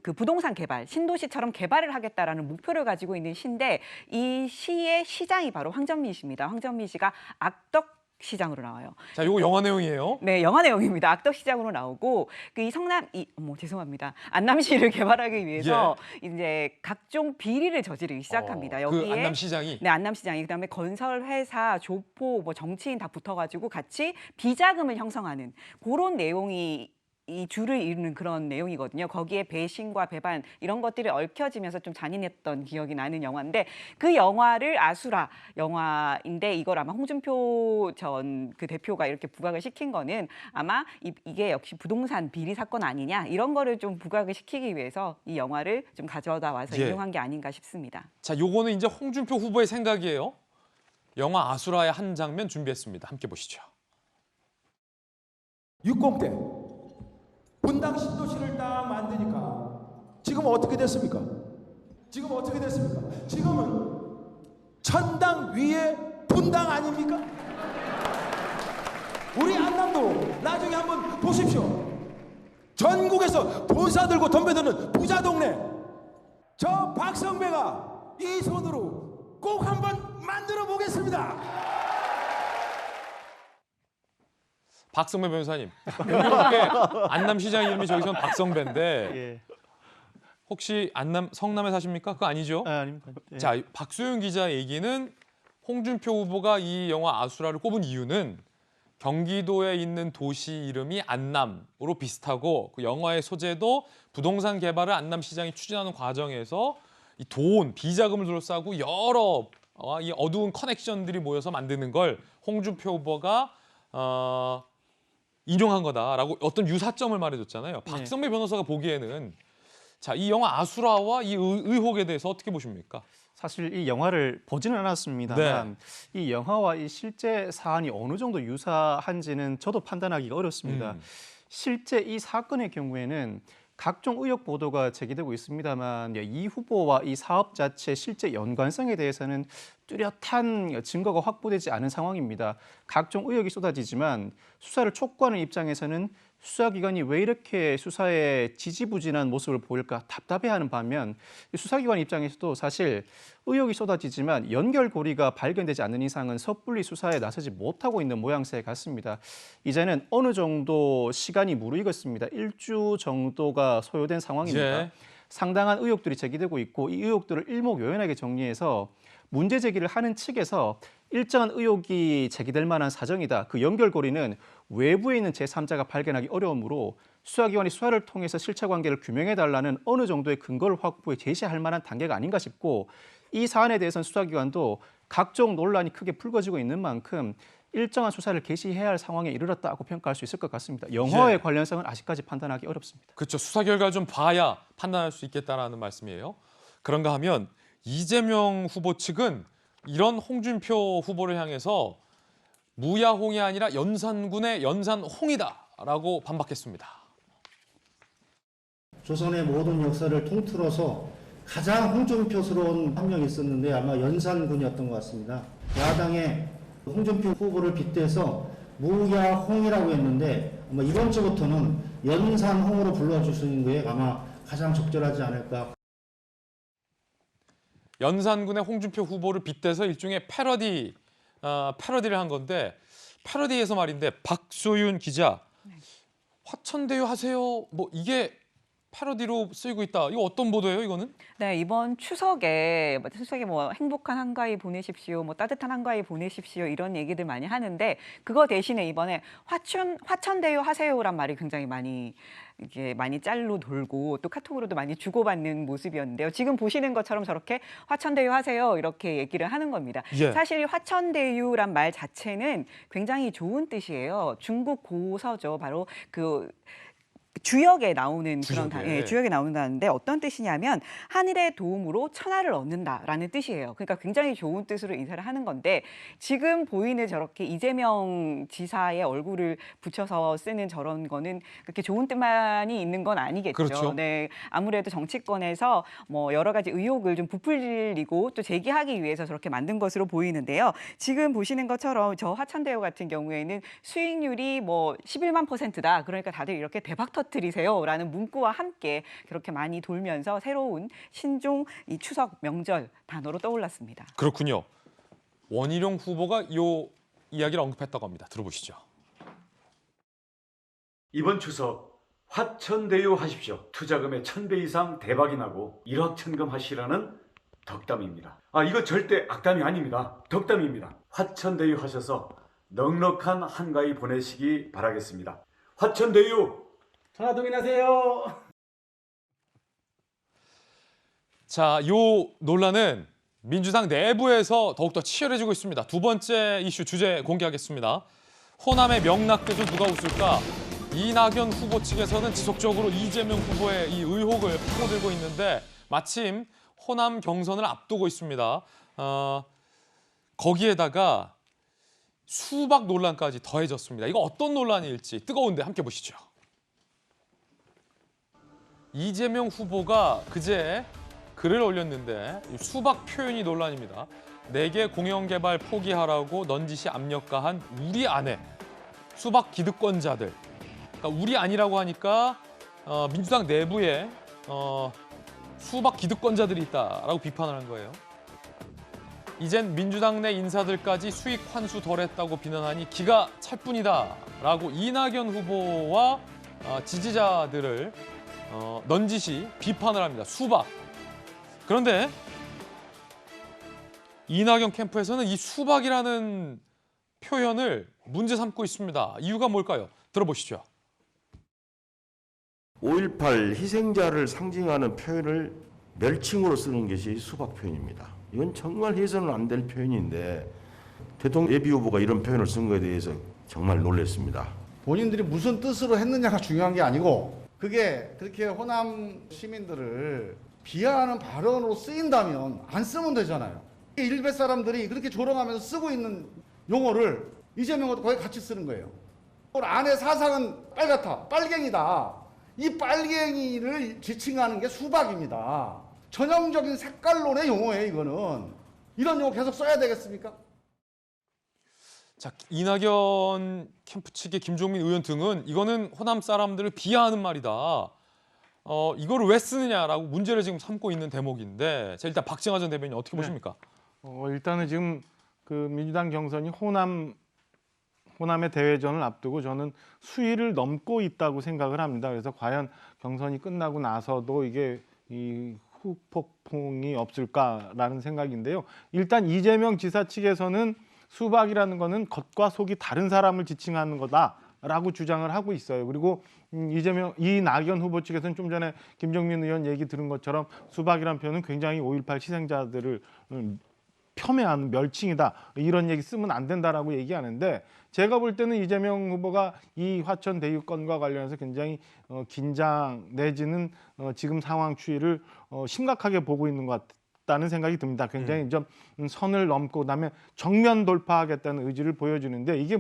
그 부동산 개발, 신도시처럼 개발을 하겠다라는 목표를 가지고 있는 시인데 이 시의 시장이 바로 황정민 씨입니다. 황정민 씨가 악덕 시장으로 나와요. 자, 이거 영화 내용이에요. 네, 영화 내용입니다. 악덕 시장으로 나오고 죄송합니다. 안남시를 개발하기 위해서 이제 각종 비리를 저지르기 시작합니다. 여기에 그 안남시장이. 네, 안남시장이 그다음에 건설 회사, 조포, 정치인 다 붙어가지고 같이 비자금을 형성하는 그런 내용이 이 줄을 이루는 그런 내용이거든요. 거기에 배신과 배반 이런 것들이 얽혀지면서 좀 잔인했던 기억이 나는 영화인데 그 영화를 아수라 영화인데 이걸 아마 홍준표 전 그 대표가 이렇게 부각을 시킨 거는 아마 이게 역시 부동산 비리 사건 아니냐 이런 거를 좀 부각을 시키기 위해서 이 영화를 좀 가져다 와서 인용한 게 아닌가 싶습니다. 자, 요거는 이제 홍준표 후보의 생각이에요. 영화 아수라의 한 장면 준비했습니다. 함께 보시죠. 60대 분당 신도시를 딱 만드니까 지금 어떻게 됐습니까? 지금은 천당 위에 분당 아닙니까? 우리 안남도 나중에 한번 보십시오. 전국에서 돈 사들고 덤벼드는 부자 동네. 저 박성배가 이 손으로 꼭 한번 만들어 보겠습니다. 박성배 변호사님. 안남시장 이름이 저기선 박성배인데 혹시 성남에 사십니까? 그거 아니죠? 아닙니다. 자, 박소윤 기자 얘기는 홍준표 후보가 이 영화 아수라를 꼽은 이유는 경기도에 있는 도시 이름이 안남으로 비슷하고 그 영화의 소재도 부동산 개발을 안남시장이 추진하는 과정에서 이 비자금을 둘러싸고 여러 이 어두운 커넥션들이 모여서 만드는 걸 홍준표 후보가 인용한 거다라고 어떤 유사점을 말해줬잖아요. 박성배 변호사가 보기에는 자, 이 영화 아수라와 이 의혹에 대해서 어떻게 보십니까? 사실 이 영화를 보지는 않았습니다만 이 영화와 이 실제 사안이 어느 정도 유사한지는 저도 판단하기가 어렵습니다. 실제 이 사건의 경우에는 각종 의혹 보도가 제기되고 있습니다만 이 후보와 이 사업 자체 실제 연관성에 대해서는 뚜렷한 증거가 확보되지 않은 상황입니다. 각종 의혹이 쏟아지지만 수사를 촉구하는 입장에서는 수사기관이 왜 이렇게 수사에 지지부진한 모습을 보일까 답답해하는 반면 수사기관 입장에서도 사실 의혹이 쏟아지지만 연결고리가 발견되지 않는 이상은 섣불리 수사에 나서지 못하고 있는 모양새 같습니다. 이제는 어느 정도 시간이 무르익었습니다. 1주 정도가 소요된 상황입니다. 상당한 의혹들이 제기되고 있고 이 의혹들을 일목요연하게 정리해서 문제 제기를 하는 측에서 일정한 의혹이 제기될 만한 사정이다. 그 연결고리는 외부에 있는 제3자가 발견하기 어려우므로 수사기관이 수사를 통해서 실체관계를 규명해달라는 어느 정도의 근거를 확보해 제시할 만한 단계가 아닌가 싶고 이 사안에 대해서는 수사기관도 각종 논란이 크게 불거지고 있는 만큼 일정한 수사를 개시해야 할 상황에 이르렀다고 평가할 수 있을 것 같습니다. 영화의 관련성은 아직까지 판단하기 어렵습니다. 그렇죠. 수사 결과를 좀 봐야 판단할 수 있겠다라는 말씀이에요. 그런가 하면 이재명 후보 측은 이런 홍준표 후보를 향해서 무야홍이 아니라 연산군의 연산홍이다라고 반박했습니다. 조선의 모든 역사를 통틀어서 가장 홍준표스러운 한 명 있었는데 아마 연산군이었던 것 같습니다. 야당의 홍준표 후보를 빗대서 무야홍이라고 했는데 아마 이번 주부터는 연산홍으로 불러주시는 게 아마 가장 적절하지 않을까. 연산군의 홍준표 후보를 빗대서 일종의 패러디를 한 건데 패러디에서 말인데 박소윤 기자 화천대유 하세요. 뭐 이게 패러디로 쓰이고 있다. 이거 어떤 보도예요, 이거는? 네, 이번 추석에 뭐 행복한 한가위 보내십시오, 뭐 따뜻한 한가위 보내십시오 이런 얘기들 많이 하는데 그거 대신에 이번에 화천대유 하세요란 말이 굉장히 많이 짤로 돌고 또 카톡으로도 많이 주고받는 모습이었는데요. 지금 보시는 것처럼 저렇게 화천대유 하세요 이렇게 얘기를 하는 겁니다. 예. 사실 화천대유란 말 자체는 굉장히 좋은 뜻이에요. 중국 고서죠. 바로 그 주역에 나오는 주역에 나온다는데 어떤 뜻이냐면 하늘의 도움으로 천하를 얻는다라는 뜻이에요. 그러니까 굉장히 좋은 뜻으로 인사를 하는 건데 지금 보이는 저렇게 이재명 지사의 얼굴을 붙여서 쓰는 저런 거는 그렇게 좋은 뜻만이 있는 건 아니겠죠. 그렇죠. 네, 아무래도 정치권에서 뭐 여러 가지 의혹을 좀 부풀리고 또 제기하기 위해서 저렇게 만든 것으로 보이는데요. 지금 보시는 것처럼 저 화천대유 같은 경우에는 수익률이 뭐 11만 %다. 그러니까 다들 이렇게 대박 터뜨리세요라는 문구와 함께 그렇게 많이 돌면서 새로운 신종 이 추석 명절 단어로 떠올랐습니다. 그렇군요. 원희룡 후보가 이 이야기를 언급했다고 합니다. 들어보시죠. 이번 추석 화천대유 하십시오. 투자금의 1000배 이상 대박이 나고 일확천금 하시라는 덕담입니다. 이거 절대 악담이 아닙니다. 덕담입니다. 화천대유 하셔서 넉넉한 한가위 보내시기 바라겠습니다. 화천대유 전화동인하세요. 자, 요 논란은 민주당 내부에서 더욱더 치열해지고 있습니다. 두 번째 이슈 주제 공개하겠습니다. 호남의 명락대조 누가 웃을까? 이낙연 후보 측에서는 지속적으로 이재명 후보의 이 의혹을 파고들고 있는데 마침 호남 경선을 앞두고 있습니다. 거기에다가 수박 논란까지 더해졌습니다. 이거 어떤 논란일지 뜨거운데 함께 보시죠. 이재명 후보가 그제 글을 올렸는데 수박 표현이 논란입니다. 내게 공영개발 포기하라고 넌지시 압력가한 우리 아내, 수박 기득권자들. 그러니까 우리 아니라고 하니까 민주당 내부에 수박 기득권자들이 있다라고 비판을 한 거예요. 이젠 민주당 내 인사들까지 수익 환수 덜했다고 비난하니 기가 찰 뿐이다라고 이낙연 후보와 지지자들을 넌지시 비판을 합니다. 수박. 그런데 이낙연 캠프에서는 이 수박이라는 표현을 문제 삼고 있습니다. 이유가 뭘까요? 들어보시죠. 5.18 희생자를 상징하는 표현을 멸칭으로 쓰는 것이 수박 표현입니다. 이건 정말 해서는 안 될 표현인데 대통령 예비후보가 이런 표현을 쓴 것에 대해서 정말 놀랐습니다. 본인들이 무슨 뜻으로 했느냐가 중요한 게 아니고 그게 그렇게 호남 시민들을 비하하는 발언으로 쓰인다면 안 쓰면 되잖아요. 일베 사람들이 그렇게 조롱하면서 쓰고 있는 용어를 이재명도 거의 같이 쓰는 거예요. 아내 사상은 빨갛다, 빨갱이다. 이 빨갱이를 지칭하는 게 수박입니다. 전형적인 색깔론의 용어예요, 이거는. 이런 용어 계속 써야 되겠습니까? 자, 이낙연 캠프 측의 김종민 의원 등은 이거는 호남 사람들을 비하하는 말이다. 이거를 왜 쓰느냐라고 문제를 지금 삼고 있는 대목인데, 자, 일단 박정하 전 대변인 어떻게 보십니까? 일단은 지금 그 민주당 경선이 호남의 대회전을 앞두고 저는 수위를 넘고 있다고 생각을 합니다. 그래서 과연 경선이 끝나고 나서도 이게 이 후폭풍이 없을까라는 생각인데요. 일단 이재명 지사 측에서는 수박이라는 거는 겉과 속이 다른 사람을 지칭하는 거다라고 주장을 하고 있어요. 그리고 이낙연 후보 측에서는 좀 전에 김종민 의원 얘기 들은 것처럼 수박이라는 표현은 굉장히 5.18 희생자들을 폄훼하는 멸칭이다. 이런 얘기 쓰면 안 된다라고 얘기하는데 제가 볼 때는 이재명 후보가 이 화천 대유 건과 관련해서 굉장히 긴장 내지는 지금 상황 추이를 심각하게 보고 있는 것 같다는 생각이 듭니다. 굉장히 좀 선을 넘고 그다음에 정면 돌파하겠다는 의지를 보여주는데 이게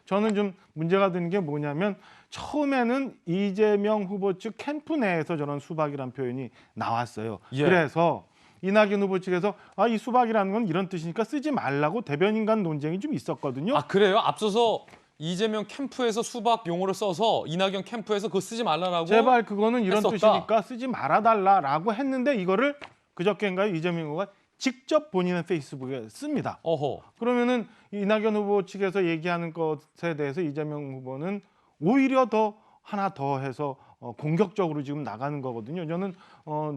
저는 좀 문제가 되는 게 뭐냐면 처음에는 이재명 후보 측 캠프 내에서 저런 수박이라는 표현이 나왔어요. 예. 그래서 이낙연 후보 측에서 이 수박이라는 건 이런 뜻이니까 쓰지 말라고 대변인 간 논쟁이 좀 있었거든요. 그래요? 앞서서 이재명 캠프에서 수박 용어를 써서 이낙연 캠프에서 그거 쓰지 말라라고 제발 그거는 이런 했었다. 뜻이니까 쓰지 말아달라라고 했는데 이거를 그저께인가요? 이재명 후보가 직접 본인의 페이스북에 씁니다. 그러면은 이낙연 후보 측에서 얘기하는 것에 대해서 이재명 후보는 오히려 더 하나 더 해서 공격적으로 지금 나가는 거거든요. 저는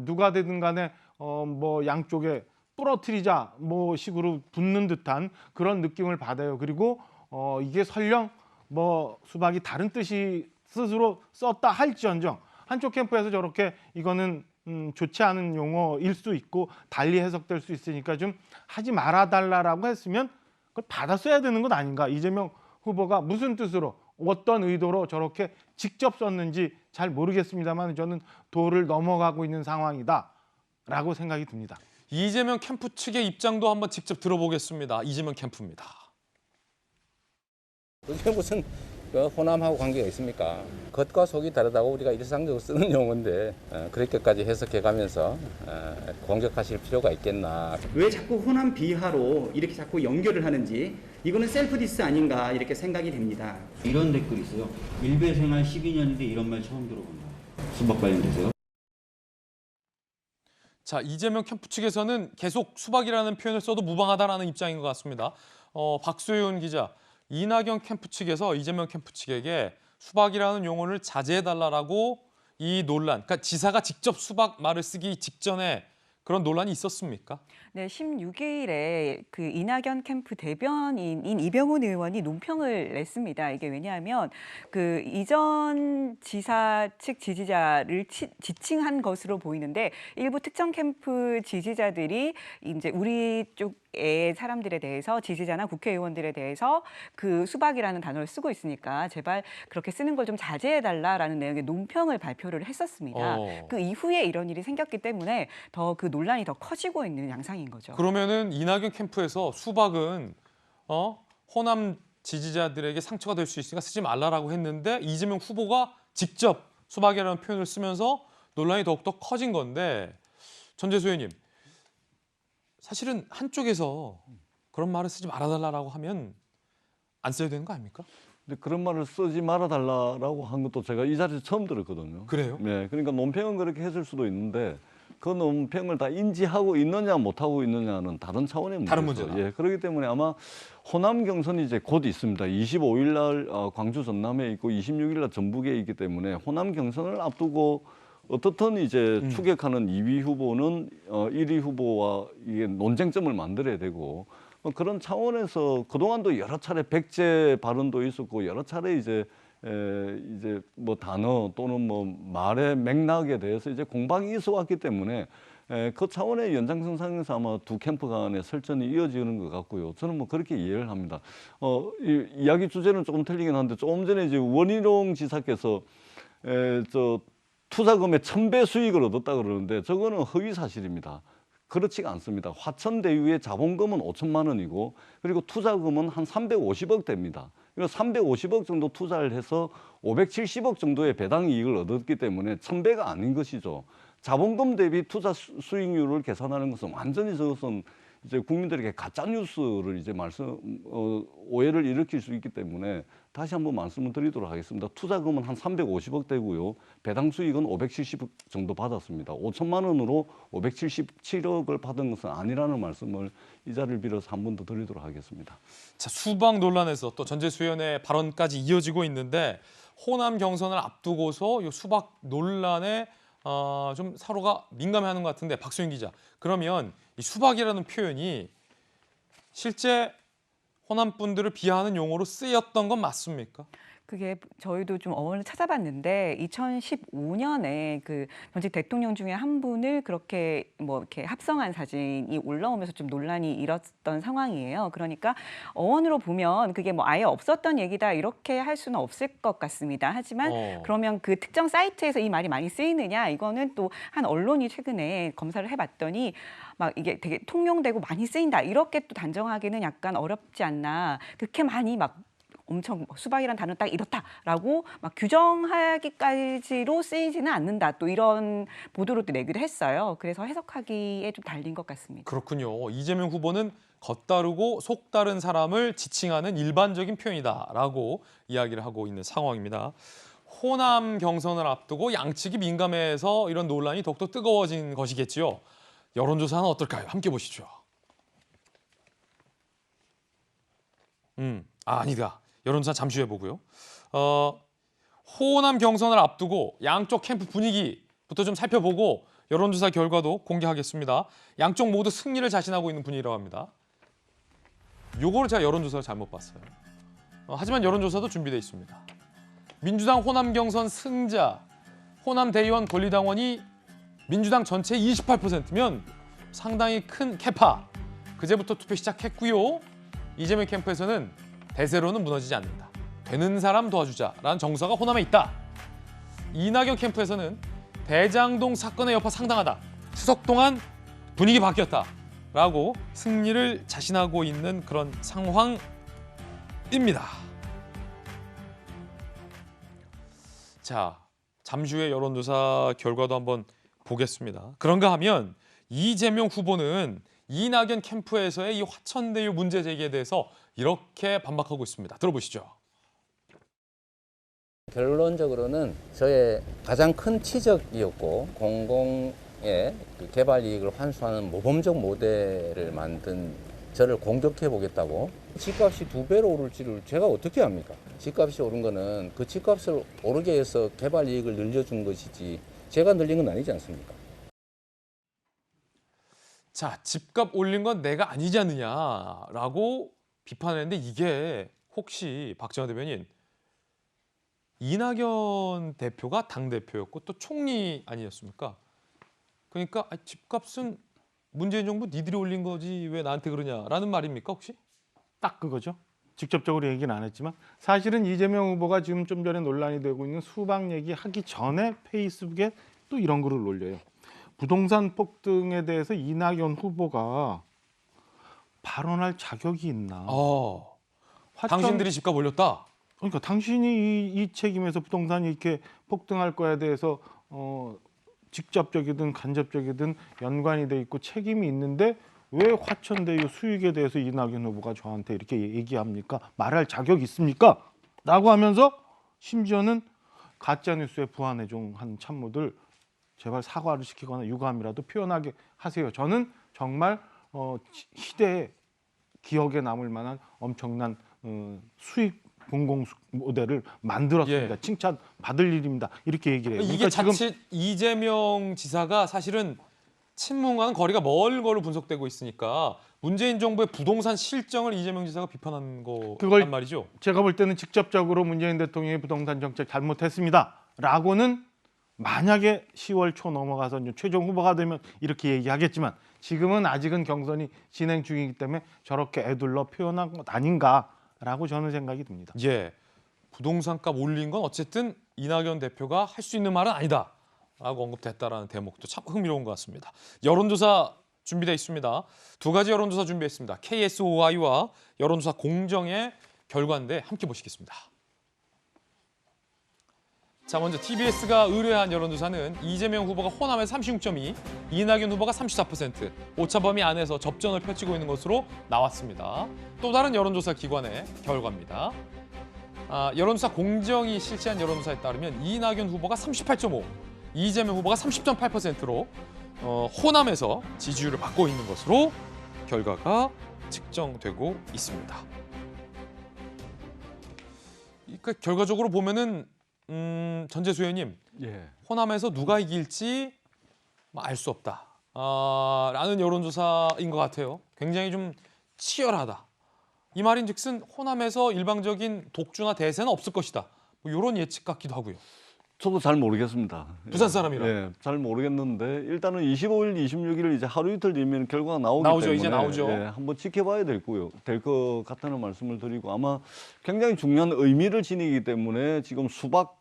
누가 되든 간에 뭐 양쪽에 부러뜨리자 뭐 식으로 붙는 듯한 그런 느낌을 받아요. 그리고 이게 설령 뭐 수박이 다른 뜻이 스스로 썼다 할지언정 한쪽 캠프에서 저렇게 이거는 좋지 않은 용어일 수 있고 달리 해석될 수 있으니까 좀 하지 말아달라고 했으면 그걸 받았어야 되는 것 아닌가. 이재명 후보가 무슨 뜻으로 어떤 의도로 저렇게 직접 썼는지 잘 모르겠습니다만 저는 도를 넘어가고 있는 상황이다라고 생각이 듭니다. 이재명 캠프 측의 입장도 한번 직접 들어보겠습니다. 이재명 캠프입니다. 그게 무슨 호남하고 관계가 있습니까? 겉과 속이 다르다고 우리가 일상적으로 쓰는 용어인데 그렇게까지 해석해가면서 공격하실 필요가 있겠나. 왜 자꾸 호남 비하로 이렇게 자꾸 연결을 하는지 이거는 셀프 디스 아닌가 이렇게 생각이 됩니다. 이런 댓글이 있어요. 일베 생활 12년인데 이런 말 처음 들어본다. 수박 관련돼서요. 자, 이재명 캠프 측에서는 계속 수박이라는 표현을 써도 무방하다라는 입장인 것 같습니다. 박소윤 기자, 이낙연 캠프 측에서 이재명 캠프 측에게 수박이라는 용어를 자제해달라고 이 논란, 그러니까 지사가 직접 수박 말을 쓰기 직전에 그런 논란이 있었습니까? 네, 16일에 그 이낙연 캠프 대변인인 이병훈 의원이 논평을 냈습니다. 이게 왜냐하면 그 이전 지사 측 지지자를 지칭한 것으로 보이는데 일부 특정 캠프 지지자들이 이제 우리 쪽의 사람들에 대해서 지지자나 국회의원들에 대해서 그 수박이라는 단어를 쓰고 있으니까 제발 그렇게 쓰는 걸 좀 자제해달라라는 내용의 논평을 발표를 했었습니다. 그 이후에 이런 일이 생겼기 때문에 더 그 논란이 더 커지고 있는 양상인 거죠. 그러면은 이낙연 캠프에서 수박은 호남 지지자들에게 상처가 될 수 있으니까 쓰지 말라라고 했는데 이재명 후보가 직접 수박이라는 표현을 쓰면서 논란이 더욱더 커진 건데 전재수 의원님, 사실은 한쪽에서 그런 말을 쓰지 말아달라고 하면 안 써야 되는 거 아닙니까? 근데 그런 말을 쓰지 말아달라고 한 것도 제가 이 자리에서 처음 들었거든요. 그래요? 네, 그러니까 논평은 그렇게 했을 수도 있는데 그 논평을 다 인지하고 있느냐 못하고 있느냐는 다른 차원의 문제죠. 다른 문제다. 예, 그렇기 때문에 아마 호남 경선이 이제 곧 있습니다. 25일 날 광주 전남에 있고 26일 날 전북에 있기 때문에 호남 경선을 앞두고 어떻든 이제 추격하는 2위 후보는 1위 후보와 이게 논쟁점을 만들어야 되고 그런 차원에서 그동안도 여러 차례 백제 발언도 있었고 여러 차례 이제 뭐 단어 또는 뭐 말의 맥락에 대해서 이제 공방이 있어 왔기 때문에 그 차원의 연장선상에서 아마 두 캠프 간의 설전이 이어지는 것 같고요. 저는 뭐 그렇게 이해를 합니다. 이야기 주제는 조금 틀리긴 한데 조금 전에 이제 원희룡 지사께서 저 투자금의 1000배 수익을 얻었다 그러는데 저거는 허위 사실입니다. 그렇지가 않습니다. 화천대유의 자본금은 5천만 원이고 그리고 투자금은 한 350억 됩니다. 350억 정도 투자를 해서 570억 정도의 배당 이익을 얻었기 때문에 1000배가 아닌 것이죠. 자본금 대비 투자 수익률을 계산하는 것은 완전히 저것은 이제 국민들에게 가짜 뉴스를 이제 오해를 일으킬 수 있기 때문에 다시 한번 말씀을 드리도록 하겠습니다. 투자금은 한 350억 되고요. 배당 수익은 570억 정도 받았습니다. 5천만 원으로 577억을 받은 것은 아니라는 말씀을 이 자리를 빌어서 한 번 더 드리도록 하겠습니다. 자, 수박 논란에서 또 전재수 의원의 발언까지 이어지고 있는데 호남 경선을 앞두고서 이 수박 논란에 좀 서로가 민감해하는 것 같은데 박소영 기자, 그러면 이 수박이라는 표현이 실제 호남 분들을 비하하는 용어로 쓰였던 건 맞습니까? 그게 저희도 좀 어원을 찾아봤는데 2015년에 그 전직 대통령 중에 한 분을 그렇게 뭐 이렇게 합성한 사진이 올라오면서 좀 논란이 일었던 상황이에요. 그러니까 어원으로 보면 그게 뭐 아예 없었던 얘기다 이렇게 할 수는 없을 것 같습니다. 하지만 그러면 그 특정 사이트에서 이 말이 많이 쓰이느냐, 이거는 또 한 언론이 최근에 검사를 해봤더니 막 이게 되게 통용되고 많이 쓰인다 이렇게 또 단정하기는 약간 어렵지 않나. 그렇게 많이 막 엄청 수박이란 단어 딱 이렇다라고 막 규정하기까지로 쓰이지는 않는다. 또 이런 보도로 또 내기도 했어요. 그래서 해석하기에 좀 달린 것 같습니다. 그렇군요. 이재명 후보는 겉다르고 속다른 사람을 지칭하는 일반적인 표현이다라고 이야기를 하고 있는 상황입니다. 호남 경선을 앞두고 양측이 민감해서 이런 논란이 더욱더 뜨거워진 것이겠지요. 여론조사는 어떨까요? 함께 보시죠. 아니다. 여론조사 잠시 후에 보고요. 호남 경선을 앞두고 양쪽 캠프 분위기부터 좀 살펴보고 여론조사 결과도 공개하겠습니다. 양쪽 모두 승리를 자신하고 있는 분위기라고 합니다. 요거를 제가 여론조사를 잘못 봤어요. 하지만 여론조사도 준비되어 있습니다. 민주당 호남 경선 승자, 호남 대의원 권리당원이 민주당 전체의 28%면 상당히 큰 캐파. 그제부터 투표 시작했고요. 이재명 캠프에서는 대세로는 무너지지 않는다. 되는 사람 도와주자라는 정서가 호남에 있다. 이낙연 캠프에서는 대장동 사건의 여파 상당하다. 추석 동안 분위기 바뀌었다. 라고 승리를 자신하고 있는 그런 상황입니다. 자, 잠시 후에 여론조사 결과도 한번 보겠습니다. 그런가 하면 이재명 후보는 이낙연 캠프에서의 이 화천대유 문제 제기에 대해서 이렇게 반박하고 있습니다. 들어보시죠. 결론적으로는 저의 가장 큰 치적이었고 공공의 그 개발 이익을 환수하는 모범적 모델을 만든 저를 공격해 보겠다고. 집값이 2배로 오를지를 제가 어떻게 합니까? 집값이 오른 거는 그 집값을 오르게 해서 개발 이익을 늘려준 것이지 제가 늘린 건 아니지 않습니까? 자, 집값 올린 건 내가 아니지 않느냐라고 비판했는데 이게 혹시 박정환 대변인 이낙연 대표가 당대표였고 또 총리 아니었습니까? 그러니까 집값은 문재인 정부 니들이 올린 거지 왜 나한테 그러냐라는 말입니까 혹시? 딱 그거죠. 직접적으로 얘기는 안 했지만 사실은 이재명 후보가 지금 좀 전에 논란이 되고 있는 수박 얘기하기 전에 페이스북에 또 이런 글을 올려요. 부동산 폭등에 대해서 이낙연 후보가 발언할 자격이 있나? 당신들이 집값 올렸다. 그러니까 당신이 이 책임에서 부동산이 이렇게 폭등할 거에 대해서 직접적이든 간접적이든 연관이 돼 있고 책임이 있는데 왜 화천대유 수익에 대해서 이낙연 후보가 저한테 이렇게 얘기합니까? 말할 자격 있습니까? 라고 하면서 심지어는 가짜뉴스에 부안해종한 참모들 제발 사과를 시키거나 유감이라도 표현하게 하세요. 저는 정말 시대에 기억에 남을 만한 엄청난 수익 공공 모델을 만들었습니다. 칭찬 받을 일입니다. 이렇게 얘기를 해요. 이게 그러니까 자칫 지금 이재명 지사가 사실은 친문과는 거리가 먼 걸로 분석되고 있으니까 문재인 정부의 부동산 실정을 이재명 지사가 비판한 거란 말이죠. 제가 볼 때는 직접적으로 문재인 대통령의 부동산 정책 잘못했습니다라고는 만약에 10월 초 넘어가서 최종 후보가 되면 이렇게 얘기하겠지만 지금은 아직은 경선이 진행 중이기 때문에 저렇게 애둘러 표현한 것 아닌가라고 저는 생각이 듭니다. 예, 부동산값 올린 건 어쨌든 이낙연 대표가 할 수 있는 말은 아니다. 라고 언급됐다라는 대목도 참 흥미로운 것 같습니다. 여론조사 준비되어 있습니다. 2가지 여론조사 준비했습니다. KSOI와 여론조사 공정의 결과인데 함께 보시겠습니다. 자, 먼저 TBS가 의뢰한 여론조사는 이재명 후보가 호남에서 36.2, 이낙연 후보가 34%, 오차 범위 안에서 접전을 펼치고 있는 것으로 나왔습니다. 또 다른 여론조사 기관의 결과입니다. 여론조사 공정이 실시한 여론조사에 따르면 이낙연 후보가 38.5, 이재명 후보가 30.8%로 호남에서 지지율을 받고 있는 것으로 결과가 측정되고 있습니다. 그러니까 결과적으로 보면은 전재수 의원님, 호남에서 누가 이길지 알 수 없다. 라는 여론조사인 것 같아요. 굉장히 좀 치열하다. 이 말인즉슨 호남에서 일방적인 독주나 대세는 없을 것이다. 뭐 이런 예측 같기도 하고요. 저도 잘 모르겠습니다. 부산 사람이라. 예, 잘 모르겠는데 일단은 25일, 26일 이제 하루 이틀 뒤면 결과가 나오기 나오죠, 때문에 이제 나오죠. 예, 한번 지켜봐야 될 것 같다는 말씀을 드리고 아마 굉장히 중요한 의미를 지니기 때문에 지금 수박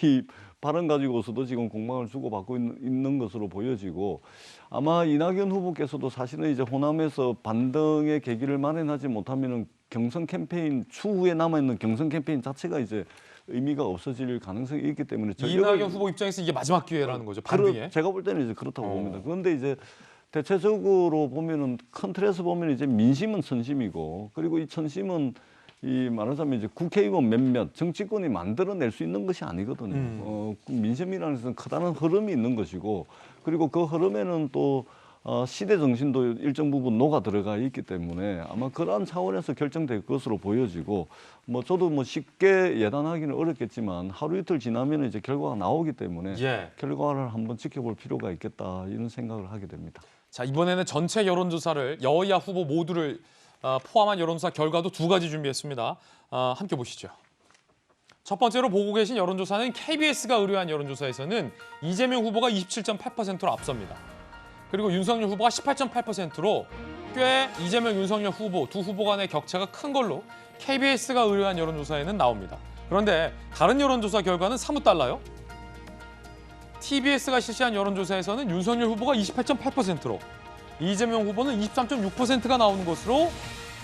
이 발언 가지고서도 지금 공방을 주고받고 있는 것으로 보여지고 아마 이낙연 후보께서도 사실은 이제 호남에서 반등의 계기를 마련하지 못하면은 경선 캠페인 추후에 남아있는 경선 캠페인 자체가 이제 의미가 없어질 가능성이 있기 때문에 이낙연 후보 입장에서 이게 마지막 기회라는 거죠. 반등에. 제가 볼 때는 이제 그렇다고 봅니다. 그런데 이제 대체적으로 보면은 큰 틀에서 보면 이제 민심은 선심이고 그리고 이 선심은 이 말하자면 이제 국회의원 몇몇 정치권이 만들어낼 수 있는 것이 아니거든요. 민심이라는 것은 커다란 흐름이 있는 것이고 그리고 그 흐름에는 또 시대 정신도 일정 부분 녹아 들어가 있기 때문에 아마 그러한 차원에서 결정될 것으로 보여지고 뭐 저도 뭐 쉽게 예단하기는 어렵겠지만 하루 이틀 지나면 이제 결과가 나오기 때문에 결과를 한번 지켜볼 필요가 있겠다 이런 생각을 하게 됩니다. 자, 이번에는 전체 여론조사를 여야 후보 모두를 포함한 여론조사 결과도 2가지 준비했습니다. 함께 보시죠. 첫 번째로 보고 계신 여론조사는 KBS가 의뢰한 여론조사에서는 이재명 후보가 27.8%로 앞섭니다. 그리고 윤석열 후보가 18.8%로 꽤 이재명, 윤석열 후보 두 후보 간의 격차가 큰 걸로 KBS가 의뢰한 여론조사에는 나옵니다. 그런데 다른 여론조사 결과는 사뭇 달라요. TBS가 실시한 여론조사에서는 윤석열 후보가 28.8%로 이재명 후보는 23.6%가 나오는 것으로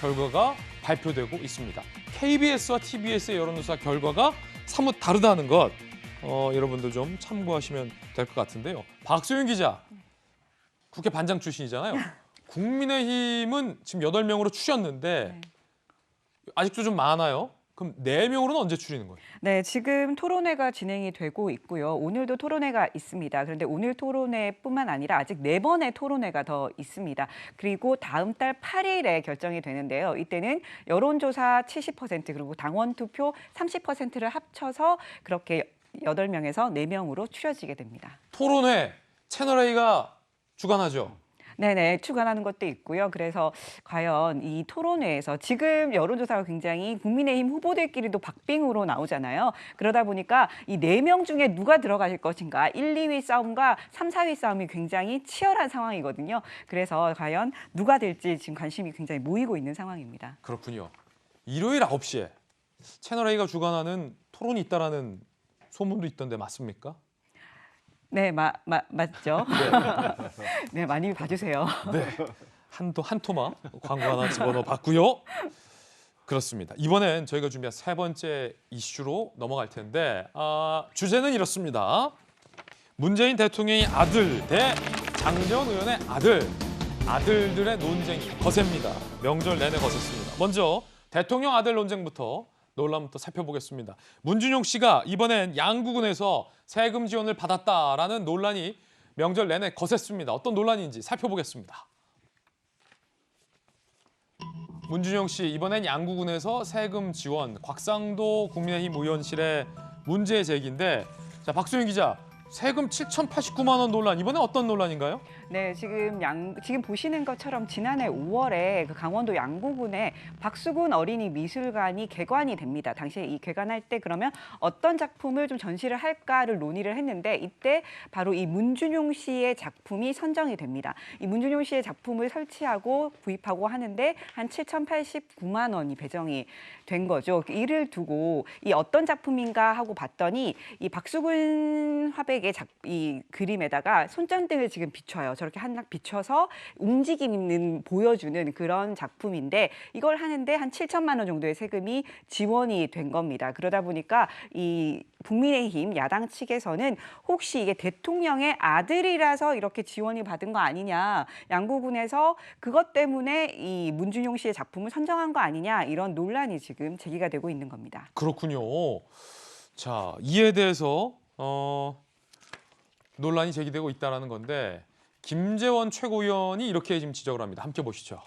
결과가 발표되고 있습니다. KBS와 TBS의 여론조사 결과가 사뭇 다르다는 것 여러분들 좀 참고하시면 될 것 같은데요. 박소윤 기자, 국회 반장 출신이잖아요. 국민의힘은 지금 8명으로 추렸는데 아직도 좀 많아요. 그럼 4명으로는 언제 추리는 거예요? 네, 지금 토론회가 진행이 되고 있고요. 오늘도 토론회가 있습니다. 그런데 오늘 토론회뿐만 아니라 아직 4번의 토론회가 더 있습니다. 그리고 다음 달 8일에 결정이 되는데요. 이때는 여론조사 70% 그리고 당원 투표 30%를 합쳐서 그렇게 8명에서 4명으로 추려지게 됩니다. 토론회, 채널A가 주관하죠? 네네, 주관하는 것도 있고요. 그래서 과연 이 토론회에서 지금 여론조사가 굉장히 국민의힘 후보들끼리도 박빙으로 나오잖아요. 그러다 보니까 이 4명 중에 누가 들어가실 것인가 1, 2위 싸움과 3, 4위 싸움이 굉장히 치열한 상황이거든요. 그래서 과연 누가 될지 지금 관심이 굉장히 모이고 있는 상황입니다. 그렇군요. 일요일 9시에 채널A가 주관하는 토론이 있다라는 소문도 있던데 맞습니까? 네, 맞죠. 네, 많이 봐주세요. 네, 한 토마 광고 하나 집어넣어 봤고요. 그렇습니다. 이번엔 저희가 준비한 3번째 이슈로 넘어갈 텐데 주제는 이렇습니다. 문재인 대통령의 아들 대 장재원 의원의 아들들의 논쟁이 거셉니다. 명절 내내 거셌습니다. 먼저 대통령 아들 논쟁부터 논란부터 살펴보겠습니다. 문준용 씨가 이번엔 양구군에서 세금 지원을 받았다라는 논란이 명절 내내 거셌습니다. 어떤 논란인지 살펴보겠습니다. 문준용 씨, 이번엔 양구군에서 세금 지원, 곽상도 국민의힘 의원실의 문제 제기인데, 자, 박소윤 기자, 세금 7,089만 원 논란, 이번엔 어떤 논란인가요? 네, 지금 보시는 것처럼 지난해 5월에 그 강원도 양구군에 박수근 어린이 미술관이 개관이 됩니다. 당시에 이 개관할 때 그러면 어떤 작품을 좀 전시를 할까를 논의를 했는데 이때 바로 이 문준용 씨의 작품이 선정이 됩니다. 이 문준용 씨의 작품을 설치하고 구입하고 하는데 한 7,089만 원이 배정이 된 거죠. 이를 두고 이 어떤 작품인가 하고 봤더니 이 박수근 화백의 이 그림에다가 손전등을 지금 비춰요. 저렇게 한낙 비춰서 움직이는 보여주는 그런 작품인데 이걸 하는데 한 7천만 원 정도의 세금이 지원이 된 겁니다. 그러다 보니까 이 국민의힘 야당 측에서는 혹시 이게 대통령의 아들이라서 이렇게 지원이 받은 거 아니냐, 양구군에서 그것 때문에 이 문준용 씨의 작품을 선정한 거 아니냐, 이런 논란이 지금 제기가 되고 있는 겁니다. 그렇군요. 자, 이에 대해서 논란이 제기되고 있다는 건데 김재원 최고위원이 이렇게 지금 지적을 합니다. 함께 보시죠.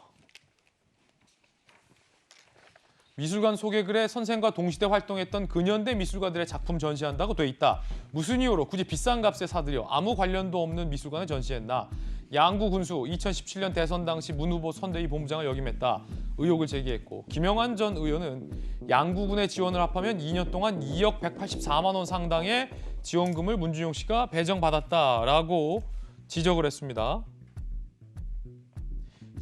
미술관 소개글에 선생과 동시대 활동했던 근현대 미술가들의 작품 전시한다고 돼 있다. 무슨 이유로 굳이 비싼 값에 사들여 아무 관련도 없는 미술관에 전시했나. 양구 군수 2017년 대선 당시 문 후보 선대위 본부장을 역임했다. 의혹을 제기했고 김영환 전 의원은 양구군의 지원을 합하면 2년 동안 2억 184만 원 상당의 지원금을 문준용 씨가 배정받았다라고 지적을 했습니다.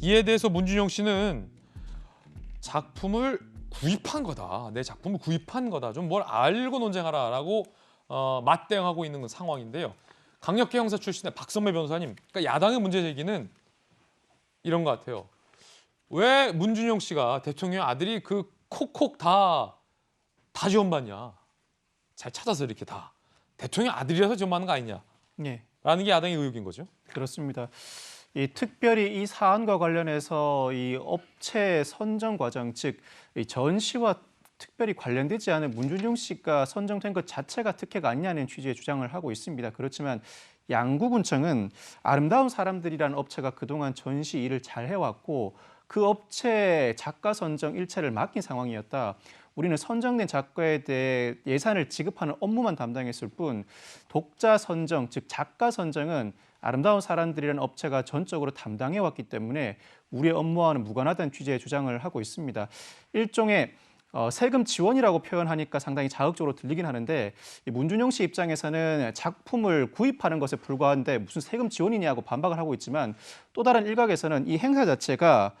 이에 대해서 문준용 씨는 작품을 구입한 거다. 내 작품을 구입한 거다. 좀 뭘 알고 논쟁하라라고 맞대응하고 있는 상황인데요. 강력계 형사 출신의 박선배 변호사님, 그러니까 야당의 문제 제기는 이런 것 같아요. 왜 문준용 씨가 대통령 아들이 그 콕콕 다 지원받냐? 잘 찾아서 이렇게 다 대통령 아들이라서 지원받는 거 아니냐? 네. 라는 게 야당의 의혹인 거죠. 그렇습니다. 특별히 이 사안과 관련해서 이 업체 선정 과정, 즉 이 전시와 특별히 관련되지 않은 문준용 씨가 선정된 것 자체가 특혜가 아니냐는 취지의 주장을 하고 있습니다. 그렇지만 양구군청은 아름다운 사람들이라는 업체가 그동안 전시 일을 잘 해왔고 그 업체 작가 선정 일체를 맡긴 상황이었다. 우리는 선정된 작가에 대해 예산을 지급하는 업무만 담당했을 뿐 독자 선정, 즉 작가 선정은 아름다운 사람들이라는 업체가 전적으로 담당해왔기 때문에 우리의 업무와는 무관하다는 취지의 주장을 하고 있습니다. 일종의 세금 지원이라고 표현하니까 상당히 자극적으로 들리긴 하는데 문준용 씨 입장에서는 작품을 구입하는 것에 불과한데 무슨 세금 지원이냐고 반박을 하고 있지만 또 다른 일각에서는 이 행사 자체가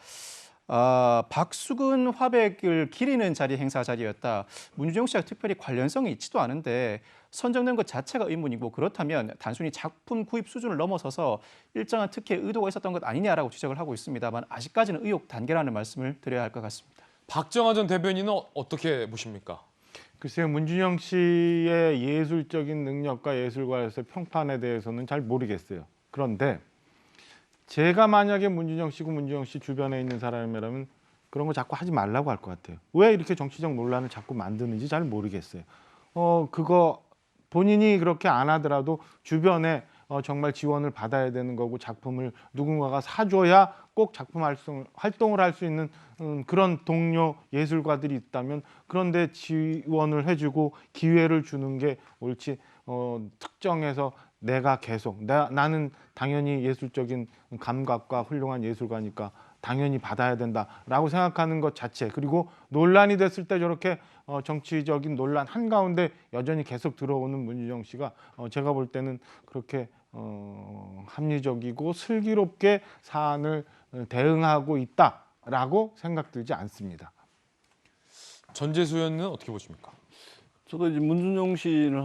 박수근 화백을 기리는 자리 행사 자리였다. 문준용 씨와 특별히 관련성이 있지도 않은데 선정된 것 자체가 의문이고 그렇다면 단순히 작품 구입 수준을 넘어서서 일정한 특혜 의도가 있었던 것 아니냐라고 지적을 하고 있습니다만 아직까지는 의혹 단계라는 말씀을 드려야 할 것 같습니다. 박정하 전 대변인은 어떻게 보십니까? 글쎄요, 문준용 씨의 예술적인 능력과 예술가에서의 평판에 대해서는 잘 모르겠어요. 그런데 제가 만약에 문준용 씨고 문준용 씨 주변에 있는 사람이라면 그런 거 자꾸 하지 말라고 할 것 같아요. 왜 이렇게 정치적 논란을 자꾸 만드는지 잘 모르겠어요. 그거 본인이 그렇게 안 하더라도 주변에 정말 지원을 받아야 되는 거고 작품을 누군가가 사줘야 꼭 작품 활동을 할 수 있는 그런 동료 예술가들이 있다면 그런데 지원을 해주고 기회를 주는 게 옳지 특정해서 내가 계속 나는 당연히 예술적인 감각과 훌륭한 예술가니까 당연히 받아야 된다라고 생각하는 것 자체 그리고 논란이 됐을 때 저렇게 정치적인 논란 한가운데 여전히 계속 들어오는 문준용 씨가 제가 볼 때는 그렇게 합리적이고 슬기롭게 사안을 대응하고 있다라고 생각들지 않습니다. 전재수 의원은 어떻게 보십니까? 저도 이제 문준용 씨를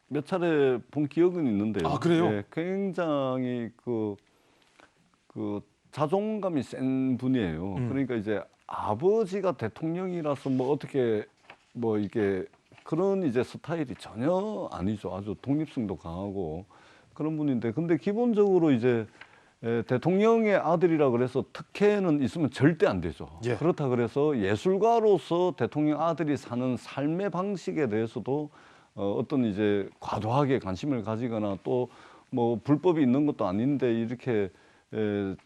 몇 차례 본 기억은 있는데요. 아, 그래요? 네, 굉장히 그 자존감이 센 분이에요. 그러니까 이제 아버지가 대통령이라서 어떻게 이게 그런 이제 스타일이 전혀 아니죠. 아주 독립성도 강하고 그런 분인데, 근데 기본적으로 이제 대통령의 아들이라 그래서 특혜는 있으면 절대 안 되죠. 예. 그렇다 그래서 예술가로서 대통령 아들이 사는 삶의 방식에 대해서도 어떤 이제 과도하게 관심을 가지거나 또 불법이 있는 것도 아닌데 이렇게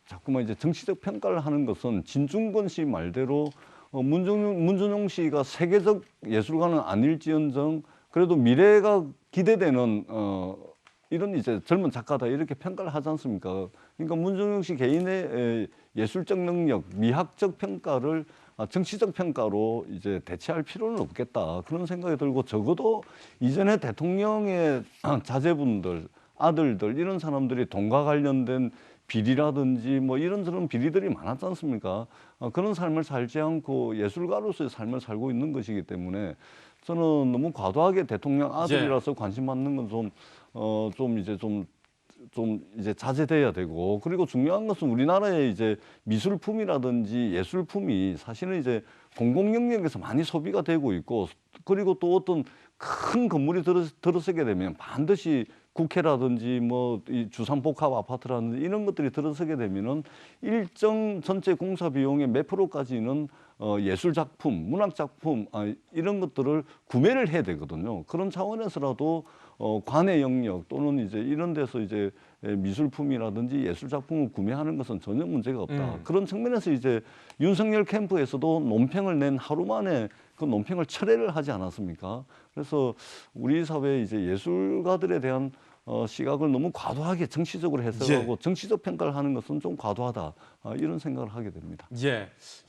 자꾸만 이제 정치적 평가를 하는 것은 진중권 씨 말대로 문준용 씨가 세계적 예술가는 아닐지언정 그래도 미래가 기대되는 이런 이제 젊은 작가다 이렇게 평가를 하지 않습니까? 그러니까 문준용 씨 개인의 예술적 능력, 미학적 평가를 정치적 평가로 이제 대체할 필요는 없겠다 그런 생각이 들고 적어도 이전에 대통령의 자제분들, 아들들 이런 사람들이 돈과 관련된 비리라든지 이런저런 비리들이 많았지 않습니까? 그런 삶을 살지 않고 예술가로서의 삶을 살고 있는 것이기 때문에 저는 너무 과도하게 대통령 아들이라서 관심 받는 건 좀 이제 자제돼야 되고 그리고 중요한 것은 우리나라의 이제 미술품이라든지 예술품이 사실은 이제 공공 영역에서 많이 소비가 되고 있고 그리고 또 어떤 큰 건물이 들어서게 되면 반드시 국회라든지 이 주상복합 아파트라든지 이런 것들이 들어서게 되면은 일정 전체 공사 비용의 몇 프로까지는 예술 작품, 문학 작품 이런 것들을 구매를 해야 되거든요. 그런 차원에서라도 관의 영역 또는 이제 이런 데서 이제 미술품이라든지 예술 작품을 구매하는 것은 전혀 문제가 없다. 그런 측면에서 이제 윤석열 캠프에서도 논평을 낸 하루 만에 그 논평을 철회를 하지 않았습니까? 그래서 우리 사회 이제 예술가들에 대한 시각을 너무 과도하게 정치적으로 해석하고 정치적 평가를 하는 것은 좀 과도하다 이런 생각을 하게 됩니다.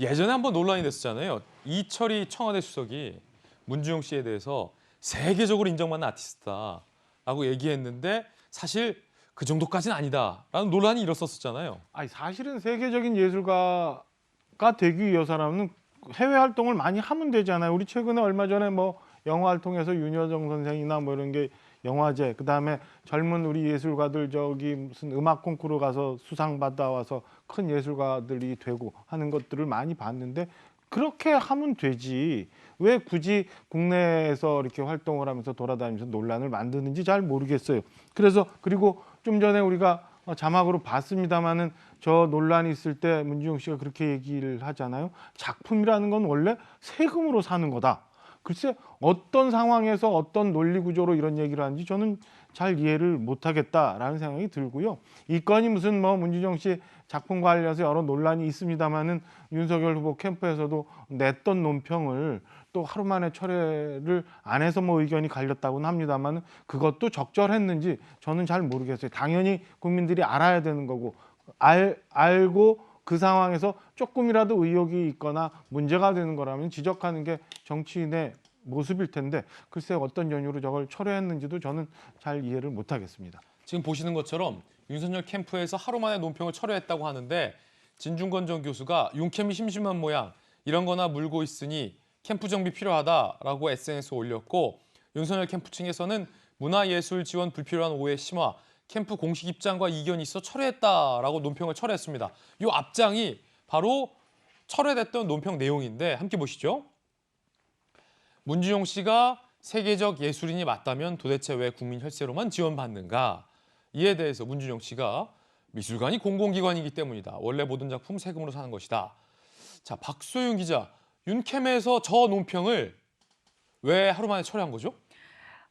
예전에 한번 논란이 됐었잖아요. 이철희 청와대 수석이 문준용 씨에 대해서 세계적으로 인정받는 아티스트다라고 얘기했는데 사실 그 정도까지는 아니다라는 논란이 일었었잖아요. 아니 사실은 세계적인 예술가가 되기 위해서라면 해외 활동을 많이 하면 되잖아요. 우리 최근에 얼마 전에 영화 활동에서 윤여정 선생이나 이런 게 영화제, 그다음에 젊은 우리 예술가들 무슨 음악 콩쿠르 가서 수상 받아와서 큰 예술가들이 되고 하는 것들을 많이 봤는데 그렇게 하면 되지 왜 굳이 국내에서 이렇게 활동을 하면서 돌아다니면서 논란을 만드는지 잘 모르겠어요. 그리고 좀 전에 우리가 자막으로 봤습니다마는 저 논란이 있을 때 문준용 씨가 그렇게 얘기를 하잖아요. 작품이라는 건 원래 세금으로 사는 거다. 글쎄 어떤 상황에서 어떤 논리 구조로 이런 얘기를 하는지 저는 잘 이해를 못하겠다라는 생각이 들고요. 이 건이 무슨 뭐 문준용 씨 작품과 관련해서 여러 논란이 있습니다만은 윤석열 후보 캠프에서도 냈던 논평을 또 하루 만에 철회를 안 해서 뭐 의견이 갈렸다고는 합니다만 그것도 적절했는지 저는 잘 모르겠어요. 당연히 국민들이 알아야 되는 거고 알고 그 상황에서 조금이라도 의혹이 있거나 문제가 되는 거라면 지적하는 게 정치인의 모습일 텐데 글쎄 어떤 연유로 저걸 철회했는지도 저는 잘 이해를 못하겠습니다. 지금 보시는 것처럼 윤석열 캠프에서 하루 만에 논평을 철회했다고 하는데 진중권 전 교수가 윤캠이 심심한 모양 이런 거나 물고 있으니 캠프 정비 필요하다라고 SNS에 올렸고 윤석열 캠프 측에서는 문화예술 지원 불필요한 오해 심화 캠프 공식 입장과 이견이 있어 철회했다라고 논평을 철회했습니다. 이 앞장이 바로 철회됐던 논평 내용인데 함께 보시죠. 문준용 씨가 세계적 예술인이 맞다면 도대체 왜 국민 혈세로만 지원받는가? 이에 대해서 문준용 씨가 미술관이 공공기관이기 때문이다. 원래 모든 작품 세금으로 사는 것이다. 자, 박소윤 기자, 윤캠에서 저 논평을 왜 하루 만에 철회한 거죠?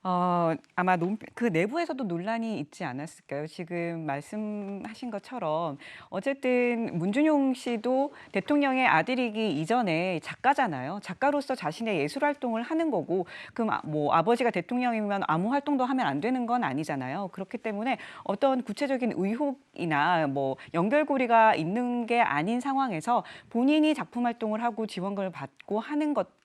아마 그 내부에서도 논란이 있지 않았을까요? 지금 말씀하신 것처럼 어쨌든 문준용 씨도 대통령의 아들이기 이전에 작가잖아요. 작가로서 자신의 예술 활동을 하는 거고 그럼 뭐 아버지가 대통령이면 아무 활동도 하면 안 되는 건 아니잖아요. 그렇기 때문에 어떤 구체적인 의혹이나 뭐 연결고리가 있는 게 아닌 상황에서 본인이 작품 활동을 하고 지원금을 받고 하는 것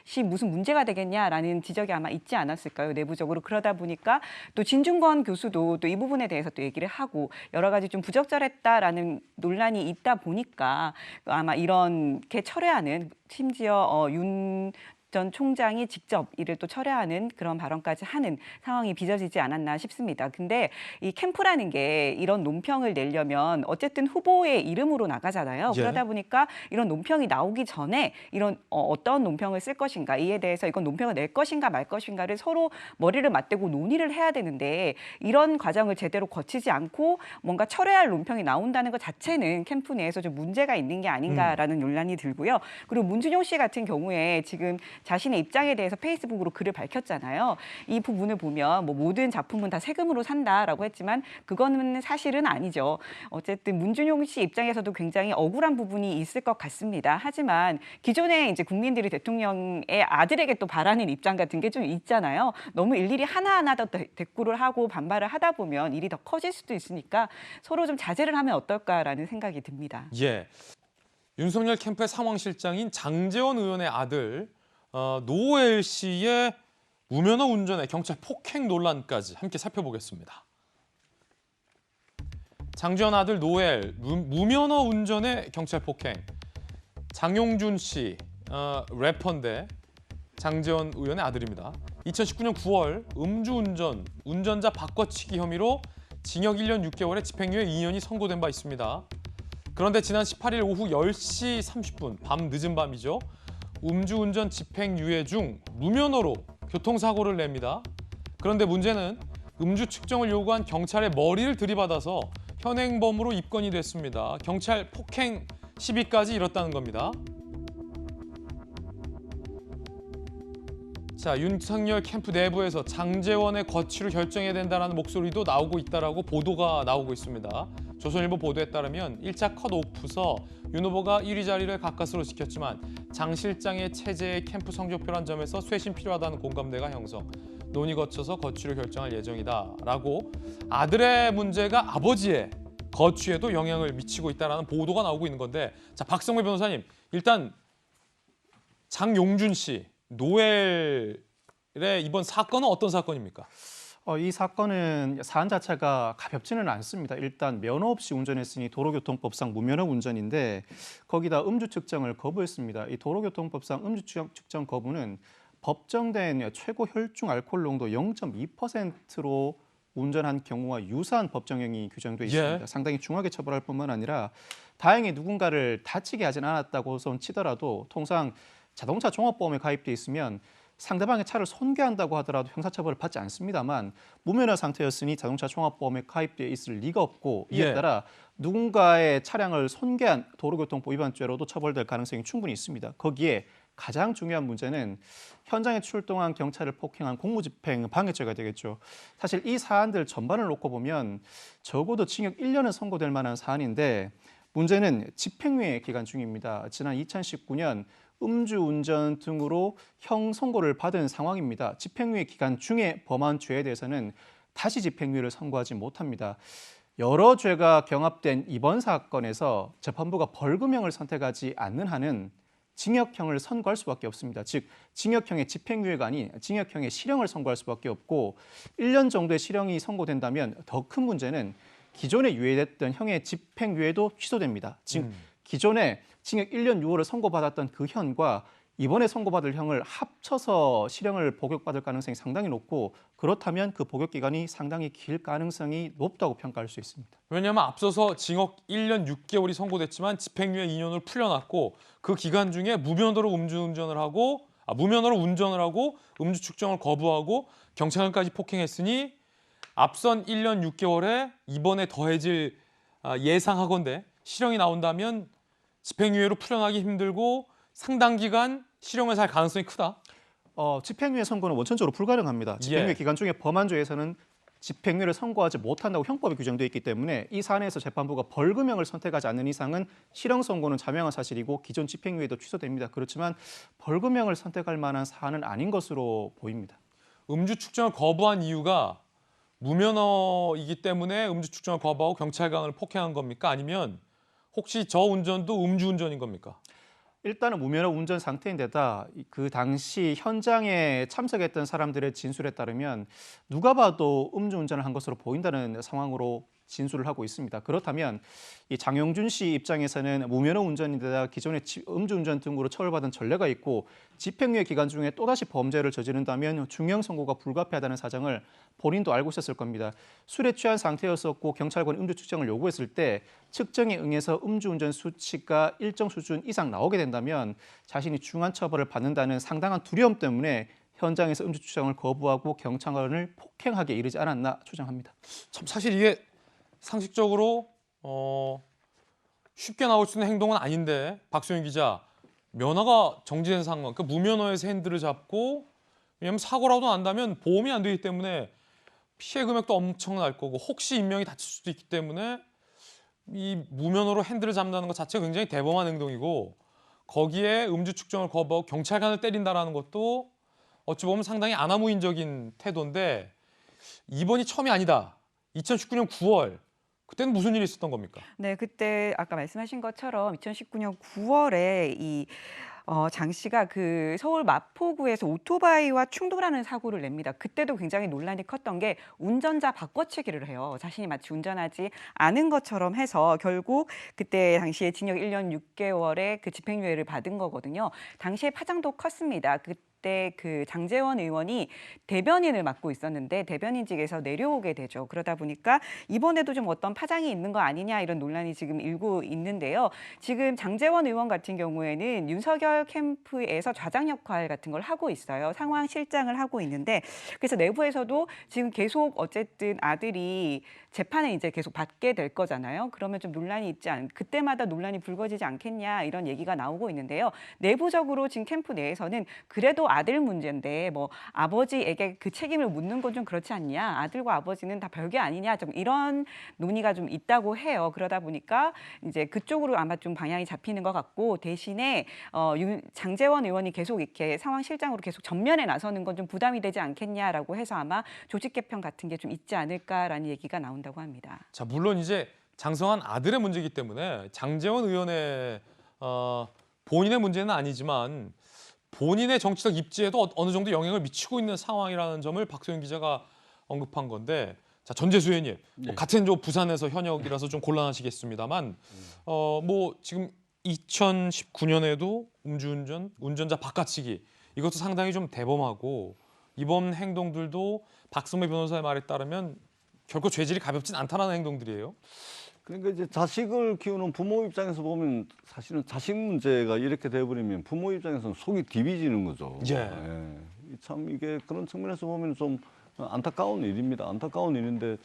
시 무슨 문제가 되겠냐라는 지적이 아마 있지 않았을까요? 내부적으로. 그러다 보니까 또 진중권 교수도 또 이 부분에 대해서 또 얘기를 하고 여러 가지 좀 부적절했다라는 논란이 있다 보니까 아마 이렇게 철회하는 심지어 윤 전 총장이 직접 이를 또 철회하는 그런 발언까지 하는 상황이 빚어지지 않았나 싶습니다. 근데 이 캠프라는 게 이런 논평을 내려면 어쨌든 후보의 이름으로 나가잖아요. 예. 그러다 보니까 이런 논평이 나오기 전에 이런 어떤 논평을 쓸 것인가 이에 대해서 이건 논평을 낼 것인가 말 것인가를 서로 머리를 맞대고 논의를 해야 되는데 이런 과정을 제대로 거치지 않고 뭔가 철회할 논평이 나온다는 것 자체는 캠프 내에서 좀 문제가 있는 게 아닌가라는 논란이 들고요. 그리고 문준용 씨 같은 경우에 지금 자신의 입장에 대해서 페이스북으로 글을 밝혔잖아요. 이 부분을 보면 뭐 모든 작품은 다 세금으로 산다라고 했지만 그거는 사실은 아니죠. 어쨌든 문준용 씨 입장에서도 굉장히 억울한 부분이 있을 것 같습니다. 하지만 기존에 이제 국민들이 대통령의 아들에게 또 바라는 입장 같은 게 좀 있잖아요. 너무 일일이 하나하나 더 대꾸를 하고 반발을 하다 보면 일이 더 커질 수도 있으니까 서로 좀 자제를 하면 어떨까라는 생각이 듭니다. 예, 윤석열 캠프의 상황실장인 장제원 의원의 아들 노엘 씨의 무면허 운전의 경찰 폭행 논란까지 함께 살펴보겠습니다. 장제원 아들 노엘 무면허 운전의 경찰 폭행. 장용준 씨 래퍼인데 장제원 의원의 아들입니다. 2019년 9월 음주운전, 운전자 바꿔치기 혐의로 징역 1년 6개월에 집행유예 2년이 선고된 바 있습니다. 그런데 지난 18일 오후 10시 30분, 밤 늦은 밤이죠. 음주운전 집행유예 중 무면허로 교통사고를 냅니다. 그런데 문제는 음주 측정을 요구한 경찰의 머리를 들이받아서 현행범으로 입건이 됐습니다. 경찰 폭행 시비까지 이뤘다는 겁니다. 자, 윤석열 캠프 내부에서 장제원의 거취를 결정해야 된다는 목소리도 나오고 있다라고 보도가 나오고 있습니다. 조선일보 보도에 따르면 1차 컷오프서 윤 후보가 1위 자리를 가까스로 지켰지만 장 실장의 체제에 캠프 성적표란 점에서 쇄신 필요하다는 공감대가 형성. 논의 거쳐서 거취를 결정할 예정이다라고 아들의 문제가 아버지의 거취에도 영향을 미치고 있다는 보도가 나오고 있는 건데, 자, 박성배 변호사님, 일단 장용준 씨, 노엘의 이번 사건은 어떤 사건입니까? 이 사건은 사안 자체가 가볍지는 않습니다. 일단 면허 없이 운전했으니 도로교통법상 무면허 운전인데 거기다 음주 측정을 거부했습니다. 이 도로교통법상 음주 측정 거부는 법정된 최고 혈중 알코올 농도 0.2%로 운전한 경우와 유사한 법정형이 규정돼 있습니다. 예. 상당히 중하게 처벌할 뿐만 아니라 다행히 누군가를 다치게 하진 않았다고 우선 치더라도 통상 자동차 종합보험에 가입돼 있으면 상대방의 차를 손괴한다고 하더라도 형사처벌을 받지 않습니다만 무면허 상태였으니 자동차 종합보험에 가입되어 있을 리가 없고 이에 예. 따라 누군가의 차량을 손괴한 도로교통법 위반죄로도 처벌될 가능성이 충분히 있습니다. 거기에 가장 중요한 문제는 현장에 출동한 경찰을 폭행한 공무집행 방해죄가 되겠죠. 사실 이 사안들 전반을 놓고 보면 적어도 징역 1년은 선고될 만한 사안인데 문제는 집행유예 기간 중입니다. 지난 2019년 음주운전 등으로 형 선고를 받은 상황입니다. 집행유예 기간 중에 범한 죄에 대해서는 다시 집행유예를 선고하지 못합니다. 여러 죄가 경합된 이번 사건에서 재판부가 벌금형을 선택하지 않는 한은 징역형을 선고할 수밖에 없습니다. 즉 징역형의 집행유예가 아닌 징역형의 실형을 선고할 수밖에 없고 1년 정도의 실형이 선고된다면 더 큰 문제는 기존에 유예됐던 형의 집행유예도 취소됩니다. 즉 기존에 징역 1년 6월을 선고받았던 그 형과 이번에 선고받을 형을 합쳐서 실형을 복역받을 가능성이 상당히 높고 그렇다면 그 복역 기간이 상당히 길 가능성이 높다고 평가할 수 있습니다. 왜냐하면 앞서서 징역 1년 6개월이 선고됐지만 집행유예 2년을 풀려났고 그 기간 중에 무면허로 운전을 하고 음주 측정을 거부하고 경찰관까지 폭행했으니 앞선 1년 6개월에 이번에 더해질 예상하건대 실형이 나온다면 집행유예로 풀려나기 힘들고 상당 기간 실형을 살 가능성이 크다. 집행유예 선고는 원천적으로 불가능합니다. 집행유예 기간 중에 범한 죄에서는 집행유예를 선고하지 못한다고 형법에 규정되어 있기 때문에 이 사안에서 재판부가 벌금형을 선택하지 않는 이상은 실형 선고는 자명한 사실이고 기존 집행유예도 취소됩니다. 그렇지만 벌금형을 선택할 만한 사안은 아닌 것으로 보입니다. 음주 측정을 거부한 이유가 무면허이기 때문에 음주 측정을 거부하고 경찰관을 폭행한 겁니까? 아니면 혹시 저 운전도 음주운전인 겁니까? 일단은 무면허 운전 상태인데다 그 당시 현장에 참석했던 사람들의 진술에 따르면 누가 봐도 음주운전을 한 것으로 보인다는 상황으로 진술을 하고 있습니다. 그렇다면 이 장영준 씨 입장에서는 무면허 운전인데다 기존에 음주운전 등으로 처벌받은 전례가 있고 집행유예 기간 중에 또다시 범죄를 저지른다면 중형 선고가 불가피하다는 사정을 본인도 알고 있었을 겁니다. 술에 취한 상태였었고 경찰관이 음주 측정을 요구했을 때 측정에 응해서 음주운전 수치가 일정 수준 이상 나오게 된다면 자신이 중한 처벌을 받는다는 상당한 두려움 때문에 현장에서 음주 측정을 거부하고 경찰관을 폭행하게 이르지 않았나 추정합니다. 참 사실 이게 상식적으로 쉽게 나올 수 있는 행동은 아닌데 박소영 기자, 면허가 정지된 상황, 그러니까 무면허에서 핸들을 잡고 왜냐하면 사고라도 난다면 보험이 안 되기 때문에 피해 금액도 엄청날 거고 혹시 인명이 다칠 수도 있기 때문에 이 무면허로 핸들을 잡는다는 것 자체가 굉장히 대범한 행동이고 거기에 음주 측정을 거부하고 경찰관을 때린다는 것도 어찌 보면 상당히 아나무인적인 태도인데 이번이 처음이 아니다. 2019년 9월 그때는 무슨 일이 있었던 겁니까? 네, 그때 아까 말씀하신 것처럼 2019년 9월에 장 씨가 그 서울 마포구에서 오토바이와 충돌하는 사고를 냅니다. 그때도 굉장히 논란이 컸던 게 운전자 바꿔치기를 해요. 자신이 마치 운전하지 않은 것처럼 해서 결국 그때 당시에 징역 1년 6개월의 그 집행유예를 받은 거거든요. 당시에 파장도 컸습니다. 그때 그 장제원 의원이 대변인을 맡고 있었는데 대변인직에서 내려오게 되죠. 그러다 보니까 이번에도 좀 어떤 파장이 있는 거 아니냐 이런 논란이 지금 일고 있는데요. 지금 장제원 의원 같은 경우에는 윤석열 캠프에서 좌장 역할 같은 걸 하고 있어요. 상황 실장을 하고 있는데 그래서 내부에서도 지금 계속 어쨌든 아들이 재판에 이제 계속 받게 될 거잖아요. 그러면 좀 논란이 그때마다 논란이 불거지지 않겠냐 이런 얘기가 나오고 있는데요. 내부적으로 지금 캠프 내에서는 그래도 아들 문제인데 뭐 아버지에게 그 책임을 묻는 건 좀 그렇지 않냐. 아들과 아버지는 다 별개 아니냐. 좀 이런 논의가 좀 있다고 해요. 그러다 보니까 이제 그쪽으로 아마 좀 방향이 잡히는 것 같고 대신에 장제원 의원이 계속 이렇게 상황 실장으로 계속 전면에 나서는 건 좀 부담이 되지 않겠냐라고 해서 아마 조직 개편 같은 게 좀 있지 않을까라는 얘기가 나온다고 합니다. 자, 물론 이제 장성한 아들의 문제이기 때문에 장제원 의원의 본인의 문제는 아니지만 본인의 정치적 입지에도 어느 정도 영향을 미치고 있는 상황이라는 점을 박소영 기자가 언급한 건데 자, 전재수 의원님, 뭐 같은 부산에서 현역이라서 좀 곤란하시겠습니다만 뭐 지금 2019년에도 음주운전, 운전자 바꿔치기 이것도 상당히 좀 대범하고 이번 행동들도 박선배 변호사의 말에 따르면 결코 죄질이 가볍진 않다는 행동들이에요. 그러니까 이제 자식을 키우는 부모 입장에서 보면 사실은 자식 문제가 이렇게 돼버리면 부모 입장에서는 속이 디비지는 거죠. 예. 참 이게 그런 측면에서 보면 좀 안타까운 일입니다. 안타까운 일인데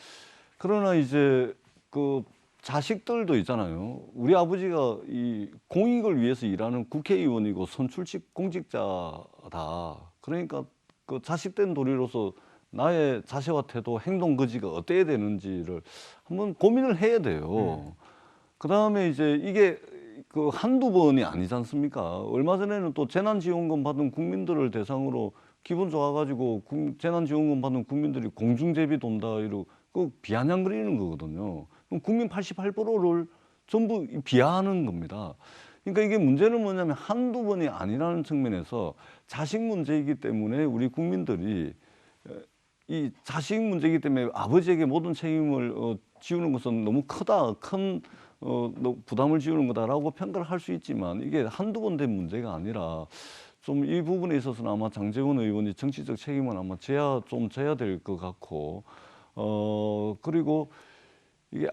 그러나 이제 그 자식들도 있잖아요. 우리 아버지가 이 공익을 위해서 일하는 국회의원이고 선출직 공직자다. 그러니까 그 자식된 도리로서 나의 자세와 태도, 행동 거지가 어때야 되는지를 한번 고민을 해야 돼요. 그다음에 이제 이게 그 한두 번이 아니지 않습니까? 얼마 전에는 또 재난지원금 받은 국민들을 대상으로 기분 좋아가지고 재난지원금 받은 국민들이 공중제비 돈다 이러고 그 비아냥거리는 거거든요. 그럼 국민 88%를 전부 비하하는 겁니다. 그러니까 이게 문제는 뭐냐면 한두 번이 아니라는 측면에서 자식 문제이기 때문에 우리 국민들이 이 자식 문제이기 때문에 아버지에게 모든 책임을 지우는 것은 너무 크다, 큰 부담을 지우는 거다라고 평가를 할 수 있지만 이게 한두 번 된 문제가 아니라 좀 이 부분에 있어서는 아마 장제원 의원이 정치적 책임은 아마 져야 될 것 같고 그리고 이게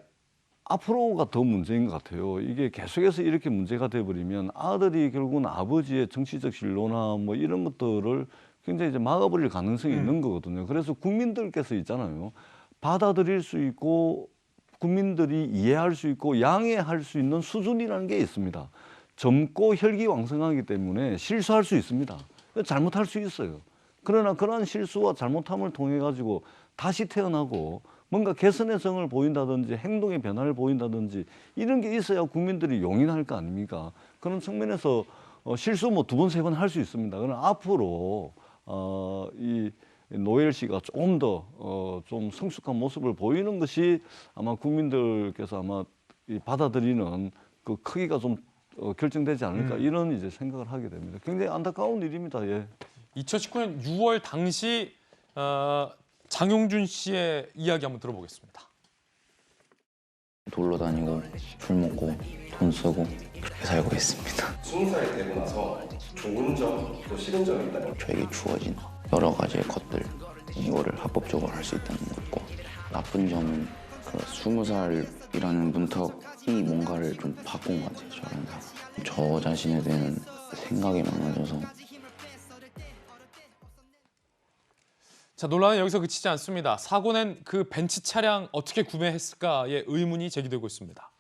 앞으로가 더 문제인 것 같아요. 이게 계속해서 이렇게 문제가 돼버리면 아들이 결국은 아버지의 정치적 진로나 뭐 이런 것들을 굉장히 이제 막아버릴 가능성이 있는 거거든요. 그래서 국민들께서 있잖아요. 받아들일 수 있고 국민들이 이해할 수 있고 양해할 수 있는 수준이라는 게 있습니다. 젊고 혈기왕성하기 때문에 실수할 수 있습니다. 잘못할 수 있어요. 그러나 그러한 실수와 잘못함을 통해 가지고 다시 태어나고 뭔가 개선의 성을 보인다든지 행동의 변화를 보인다든지 이런 게 있어야 국민들이 용인할 거 아닙니까? 그런 측면에서 실수 뭐 2번, 3번 할 수 있습니다. 그러나 앞으로 이 노엘 씨가 조금 더 좀 성숙한 모습을 보이는 것이 아마 국민들께서 아마 받아들이는 그 크기가 좀 결정되지 않을까 이런 이제 생각을 하게 됩니다. 굉장히 안타까운 일입니다. 예. 2019년 6월 당시 장용준 씨의 이야기 한번 들어보겠습니다. 놀러 다니고 술 먹고 돈 쓰고 그렇게 살고 있습니다. 20살이 되고 나서 좋은 점, 또 싫은 점이 있다면? 저에게 주어진 여러 가지의 것들 이거를 합법적으로 할 수 있다는 거 있고 나쁜 점은 그 20살이라는 문턱이 뭔가를 좀 바꾼 것 같아요. 저 자신에 대한 생각이 많아져서 자, 논란은 여기서 그치지 않습니다. 사고 낸 그 벤츠 차량 어떻게 구매했을까의 의문이 제기되고 있습니다.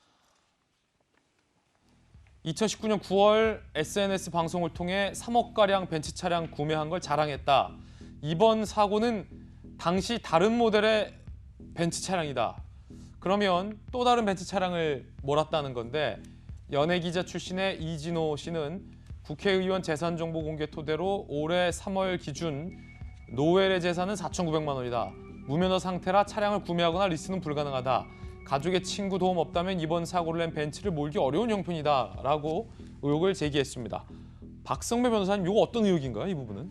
2019년 9월 SNS 방송을 통해 3억가량 벤츠 차량 구매한 걸 자랑했다. 이번 사고는 당시 다른 모델의 벤츠 차량이다. 그러면 또 다른 벤츠 차량을 몰았다는 건데 연예기자 출신의 이진호 씨는 국회의원 재산정보 공개 토대로 올해 3월 기준 노엘의 재산은 4,900만 원이다. 무면허 상태라 차량을 구매하거나 리스는 불가능하다. 가족의 친구 도움 없다면 이번 사고를 낸 벤츠를 몰기 어려운 형편이다. 라고 의혹을 제기했습니다. 박성배 변호사님, 이거 어떤 의혹인가요, 이 부분은?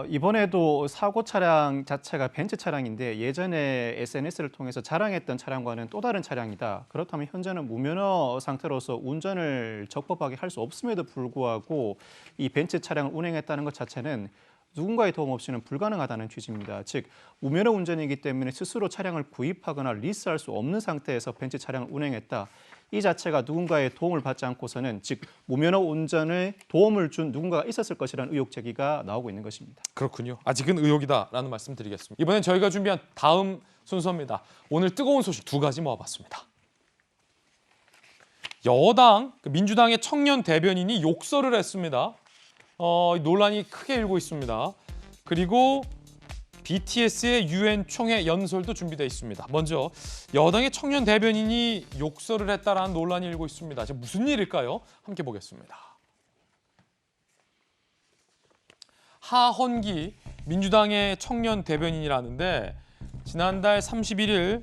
이번에도 사고 차량 자체가 벤츠 차량인데 예전에 SNS를 통해서 자랑했던 차량과는 또 다른 차량이다. 그렇다면 현재는 무면허 상태로서 운전을 적법하게 할 수 없음에도 불구하고 이 벤츠 차량을 운행했다는 것 자체는 누군가의 도움 없이는 불가능하다는 취지입니다. 즉 무면허 운전이기 때문에 스스로 차량을 구입하거나 리스할 수 없는 상태에서 벤츠 차량을 운행했다. 이 자체가 누군가의 도움을 받지 않고서는 즉 무면허 운전에 도움을 준 누군가가 있었을 것이라는 의혹 제기가 나오고 있는 것입니다. 그렇군요. 아직은 의혹이다라는 말씀 드리겠습니다. 이번엔 저희가 준비한 다음 순서입니다. 오늘 뜨거운 소식 2가지 모아봤습니다. 여당 민주당의 청년 대변인이 욕설을 했습니다. 논란이 크게 일고 있습니다. 그리고 BTS의 UN 총회 연설도 준비되어 있습니다. 먼저 여당의 청년 대변인이 욕설을 했다라는 논란이 일고 있습니다. 무슨 일일까요? 함께 보겠습니다. 하헌기 민주당의 청년 대변인이라는데 지난달 31일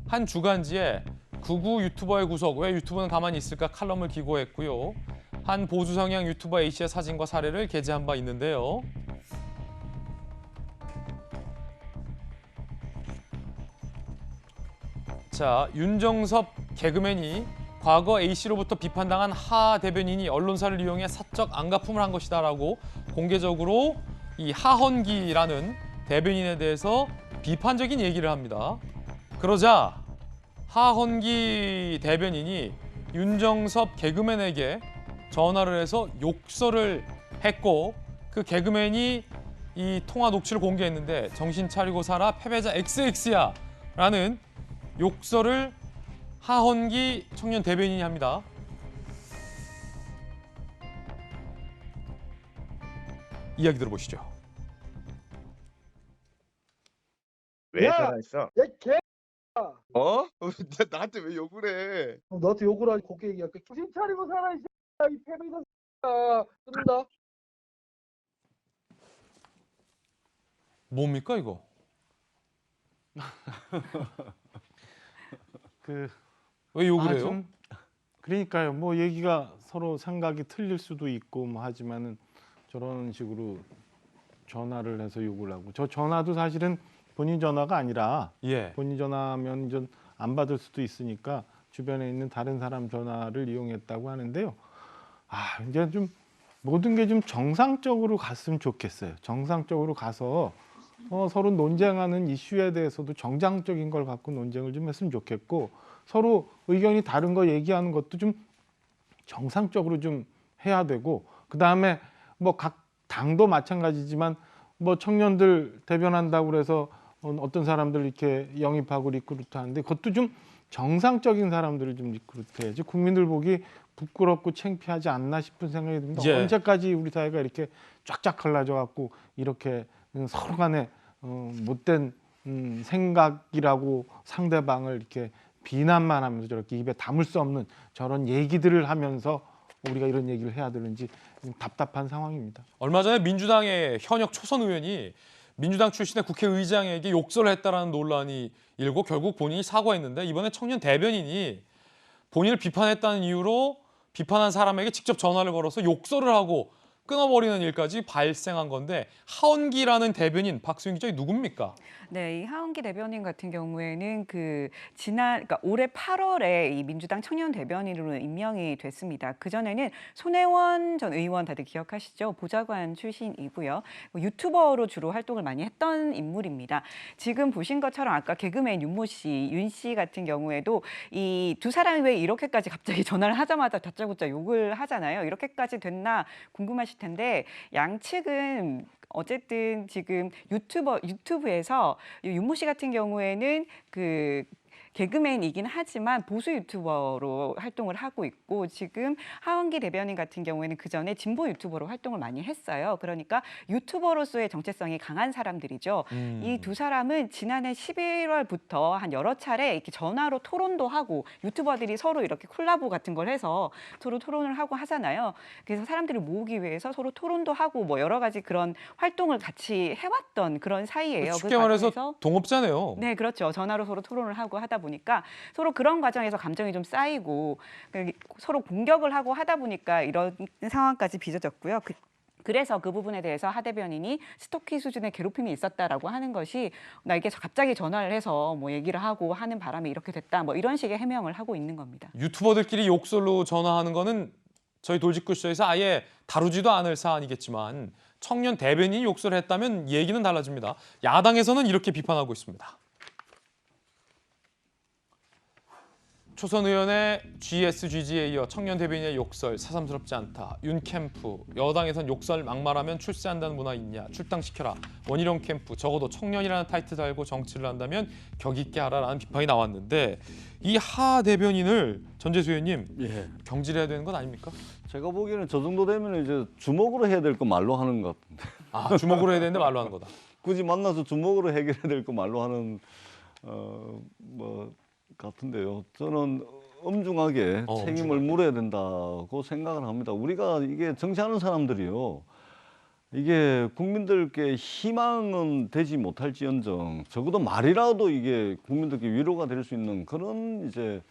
한 주간지에 극우 유튜버의 구속, 왜 유튜버는 가만히 있을까 칼럼을 기고했고요. 한 보수 성향 유튜버 A씨의 사진과 사례를 게재한 바 있는데요. 자, 윤정섭 개그맨이 과거 A씨로부터 비판당한 하 대변인이 언론사를 이용해 사적 안가품을 한 것이다라고 공개적으로 이 하헌기라는 대변인에 대해서 비판적인 얘기를 합니다. 그러자 하헌기 대변인이 윤정섭 개그맨에게 전화를 해서 욕설을 했고 그 그 개그맨이 이 통화 녹취를 공개했는데 정신 차리고 살아 패배자 XX야 라는 욕설을 하헌기 청년 대변인이 합니다. 이야기 들어보시죠. 왜 전화했어? 야, 개. 어? 나한테 왜 욕을 해? 너한테 욕을 하지 곱게 얘기할게. 정신 차리고 살아 이 새끼야. 이 패배자 새끼야. 끊는다. 뭡니까 이거? 왜 욕을 해요? 그러니까요. 뭐 얘기가 서로 생각이 틀릴 수도 있고 뭐 하지만은 저런 식으로 전화를 해서 욕을 하고 저 전화도 사실은 본인 전화가 아니라 본인 전화면 좀 안 받을 수도 있으니까 주변에 있는 다른 사람 전화를 이용했다고 하는데요. 이제 좀 모든 게 좀 정상적으로 갔으면 좋겠어요. 정상적으로 가서 서로 논쟁하는 이슈에 대해서도 정상적인 걸 갖고 논쟁을 좀 했으면 좋겠고 서로 의견이 다른 거 얘기하는 것도 좀 정상적으로 좀 해야 되고 그다음에 뭐 각 당도 마찬가지지만 뭐 청년들 대변한다고 그래서 어떤 사람들 이렇게 영입하고 리크루트하는데 그것도 좀 정상적인 사람들을 좀 리크루트해야지 국민들 보기 부끄럽고 창피하지 않나 싶은 생각이 듭니다. 언제까지 우리 사회가 이렇게 쫙쫙 갈라져 갖고 이렇게 서로 간에 못된 생각이라고 상대방을 이렇게 비난만 하면서 저렇게 입에 담을 수 없는 저런 얘기들을 하면서 우리가 이런 얘기를 해야 되는지 답답한 상황입니다. 얼마 전에 민주당의 현역 초선 의원이 민주당 출신의 국회의장에게 욕설을 했다라는 논란이 일고 결국 본인이 사과했는데 이번에 청년 대변인이 본인을 비판했다는 이유로 비판한 사람에게 직접 전화를 걸어서 욕설을 하고 끊어버리는 일까지 발생한 건데 하헌기라는 대변인 박수영 기자 누굽니까? 네, 이 하헌기 대변인 같은 경우에는 그러니까 올해 8월에 이 민주당 청년 대변인으로 임명이 됐습니다. 그 전에는 손혜원 전 의원 다들 기억하시죠? 보좌관 출신이고요. 유튜버로 주로 활동을 많이 했던 인물입니다. 지금 보신 것처럼 아까 개그맨 윤모 씨, 윤 씨 같은 경우에도 이 두 사람이 왜 이렇게까지 갑자기 전화를 하자마자 다짜고짜 욕을 하잖아요. 이렇게까지 됐나 궁금하실 텐데 양측은 어쨌든 지금 유튜브에서 윤모 씨 같은 경우에는 개그맨이긴 하지만 보수 유튜버로 활동을 하고 있고 지금 하헌기 대변인 같은 경우에는 그전에 진보 유튜버로 활동을 많이 했어요. 그러니까 유튜버로서의 정체성이 강한 사람들이죠. 이 두 사람은 지난해 11월부터 한 여러 차례 이렇게 전화로 토론도 하고 유튜버들이 서로 이렇게 콜라보 같은 걸 해서 서로 토론을 하고 하잖아요. 그래서 사람들을 모으기 위해서 서로 토론도 하고 뭐 여러 가지 그런 활동을 같이 해왔던 그런 사이예요. 쉽게 말해서 동업자네요. 네, 그렇죠. 전화로 서로 토론을 하고 하다 보니까 서로 그런 과정에서 감정이 좀 쌓이고 서로 공격을 하고 하다 보니까 이런 상황까지 빚어졌고요. 그래서 그 부분에 대해서 하 대변인이 스토킹 수준의 괴롭힘이 있었다라고 하는 것이 나에게 갑자기 전화를 해서 뭐 얘기를 하고 하는 바람에 이렇게 됐다. 뭐 이런 식의 해명을 하고 있는 겁니다. 유튜버들끼리 욕설로 전화하는 거는 저희 돌직구쇼에서 아예 다루지도 않을 사안이겠지만 청년 대변인이 욕설을 했다면 얘기는 달라집니다. 야당에서는 이렇게 비판하고 있습니다. 초선 의원의 GSGG에 이어 청년 대변인의 욕설 새삼스럽지 않다. 윤 캠프, 여당에선 욕설 막말하면 출세한다는 문화 있냐. 출당시켜라. 원희룡 캠프, 적어도 청년이라는 타이틀 달고 정치를 한다면 격 있게 하라라는 비판이 나왔는데 이 하 대변인을 전재수 의원님 경질해야 되는 건 아닙니까? 제가 보기에는 저 정도 되면 이제 주먹으로 해야 될 거 말로 하는 것 같은데. 주먹으로 해야 되는데 말로 하는 거다. 굳이 만나서 주먹으로 해결해야 될 거 말로 하는 뭐 같은데요. 저는 엄중하게 책임을 물어야 된다고 생각을 합니다. 우리가 이게 정치하는 사람들이요. 이게 국민들께 희망은 되지 못할지언정 적어도 말이라도 이게 국민들께 위로가 될 수 있는 그런 이제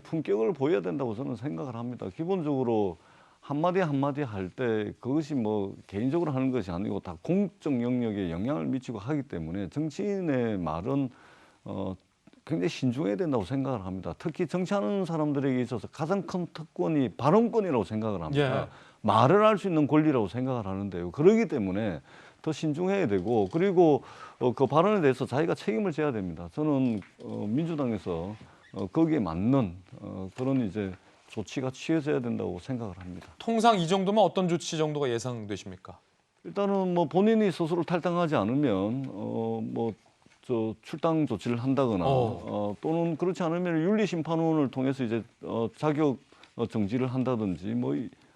품격을 보여야 된다고 저는 생각을 합니다. 기본적으로 한마디 한마디 할 때 그것이 뭐 개인적으로 하는 것이 아니고 다 공적 영역에 영향을 미치고 하기 때문에 정치인의 말은 굉장히 신중해야 된다고 생각을 합니다. 특히 정치하는 사람들에게 있어서 가장 큰 특권이 발언권이라고 생각을 합니다. 말을 할 수 있는 권리라고 생각을 하는데요. 그렇기 때문에 더 신중해야 되고 그리고 그 발언에 대해서 자기가 책임을 져야 됩니다. 저는 민주당에서 거기에 맞는 그런 이제 조치가 취해져야 된다고 생각을 합니다. 통상 이 정도면 어떤 조치 정도가 예상되십니까? 일단은 뭐 본인이 스스로 탈당하지 않으면 출당 조치를 한다거나 또는 그렇지 않으면 윤리심판원을 통해서 이제 자격 정지를 한다든지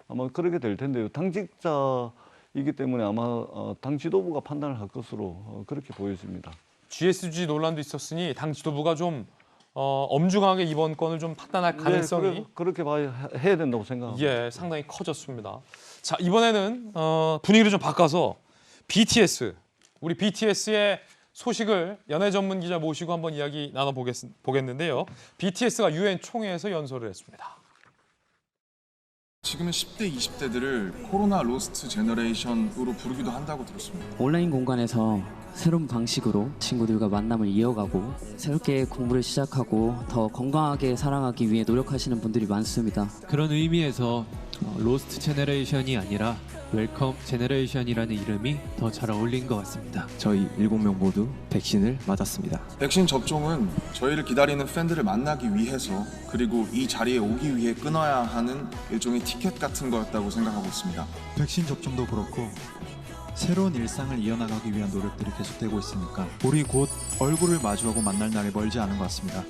아마 그렇게 될 텐데요. 당직자이기 때문에 아마 당 지도부가 판단을 할 것으로 그렇게 보여집니다. GSG 논란도 있었으니 당 지도부가 좀 엄중하게 이번 건을 좀 판단할 가능성이 그렇게 해야 된다고 생각합니다. 예, 상당히 커졌습니다. 자, 이번에는 분위기를 좀 바꿔서 BTS, 우리 BTS의 소식을 연예 전문 기자 모시고 한번 이야기 나눠보겠는데요. BTS가 UN 총회에서 연설을 했습니다. 지금은 10대, 20대들을 코로나 로스트 제너레이션으로 부르기도 한다고 들었습니다. 온라인 공간에서 새로운 방식으로 친구들과 만남을 이어가고 새롭게 공부를 시작하고 더 건강하게 살아가기 위해 노력하시는 분들이 많습니다. 그런 의미에서 로스트 제너레이션이 아니라 웰컴 제너레이션이라는 이름이 더 잘 어울린 것 같습니다. 저희 7명 모두 백신을 맞았습니다. 백신 접종은 저희를 기다리는 팬들을 만나기 위해서 그리고 이 자리에 오기 위해 끊어야 하는 일종의 티켓 같은 거였다고 생각하고 있습니다. 백신 접종도 그렇고 새로운 일상을 이어나가기 위한 노력들이 계속되고 있으니까 우리 곧 얼굴을 마주하고 만날 날이 멀지 않은 것 같습니다.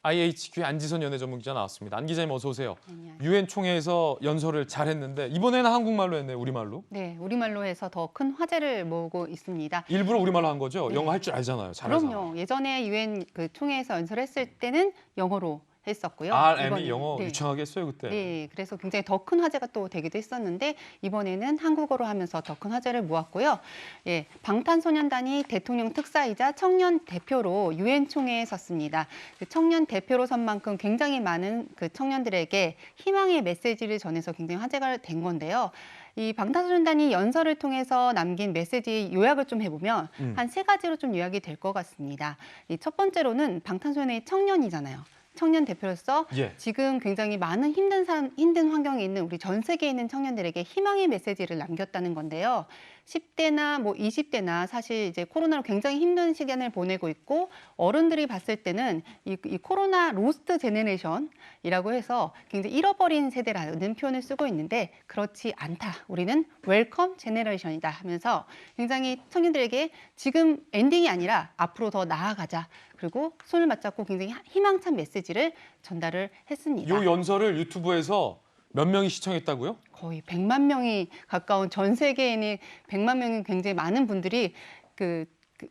IHQ의 안지선 연예 전문 기자 나왔습니다. 안 기자님 어서 오세요. UN 총회에서 연설을 잘했는데 이번에는 한국말로 했네요. 우리말로. 네, 우리말로 해서 더 큰 화제를 모으고 있습니다. 일부러 우리말로 한 거죠? 네. 영어 할 줄 알잖아요. 잘해서. 그럼요. 예전에 UN 총회에서 연설했을 때는 영어로 했었고요. RM이 영어 유창하게 했어요 그때. 네, 그래서 굉장히 더 큰 화제가 또 되기도 했었는데 이번에는 한국어로 하면서 더 큰 화제를 모았고요. 예, 방탄소년단이 대통령 특사이자 청년 대표로 UN 총회에 섰습니다. 그 청년 대표로 선 만큼 굉장히 많은 그 청년들에게 희망의 메시지를 전해서 굉장히 화제가 된 건데요. 이 방탄소년단이 연설을 통해서 남긴 메시지 요약을 좀 해보면 한 3가지로 좀 요약이 될 것 같습니다. 이 첫 번째로는 방탄소년단이 청년이잖아요. 청년 대표로서 지금 굉장히 많은 힘든 환경에 있는 우리 전 세계에 있는 청년들에게 희망의 메시지를 남겼다는 건데요. 10대나 20대나 사실 이제 코로나로 굉장히 힘든 시간을 보내고 있고 어른들이 봤을 때는 이 코로나 로스트 제너레이션이라고 해서 굉장히 잃어버린 세대라는 표현을 쓰고 있는데 그렇지 않다. 우리는 웰컴 제너레이션이다 하면서 굉장히 청년들에게 지금 엔딩이 아니라 앞으로 더 나아가자. 그리고 손을 맞잡고 굉장히 희망찬 메시지를 전달을 했습니다. 이 연설을 유튜브에서 몇 명이 시청했다고요? 거의 100만 명이 가까운 전 세계에 있는 100만 명이 굉장히 많은 분들이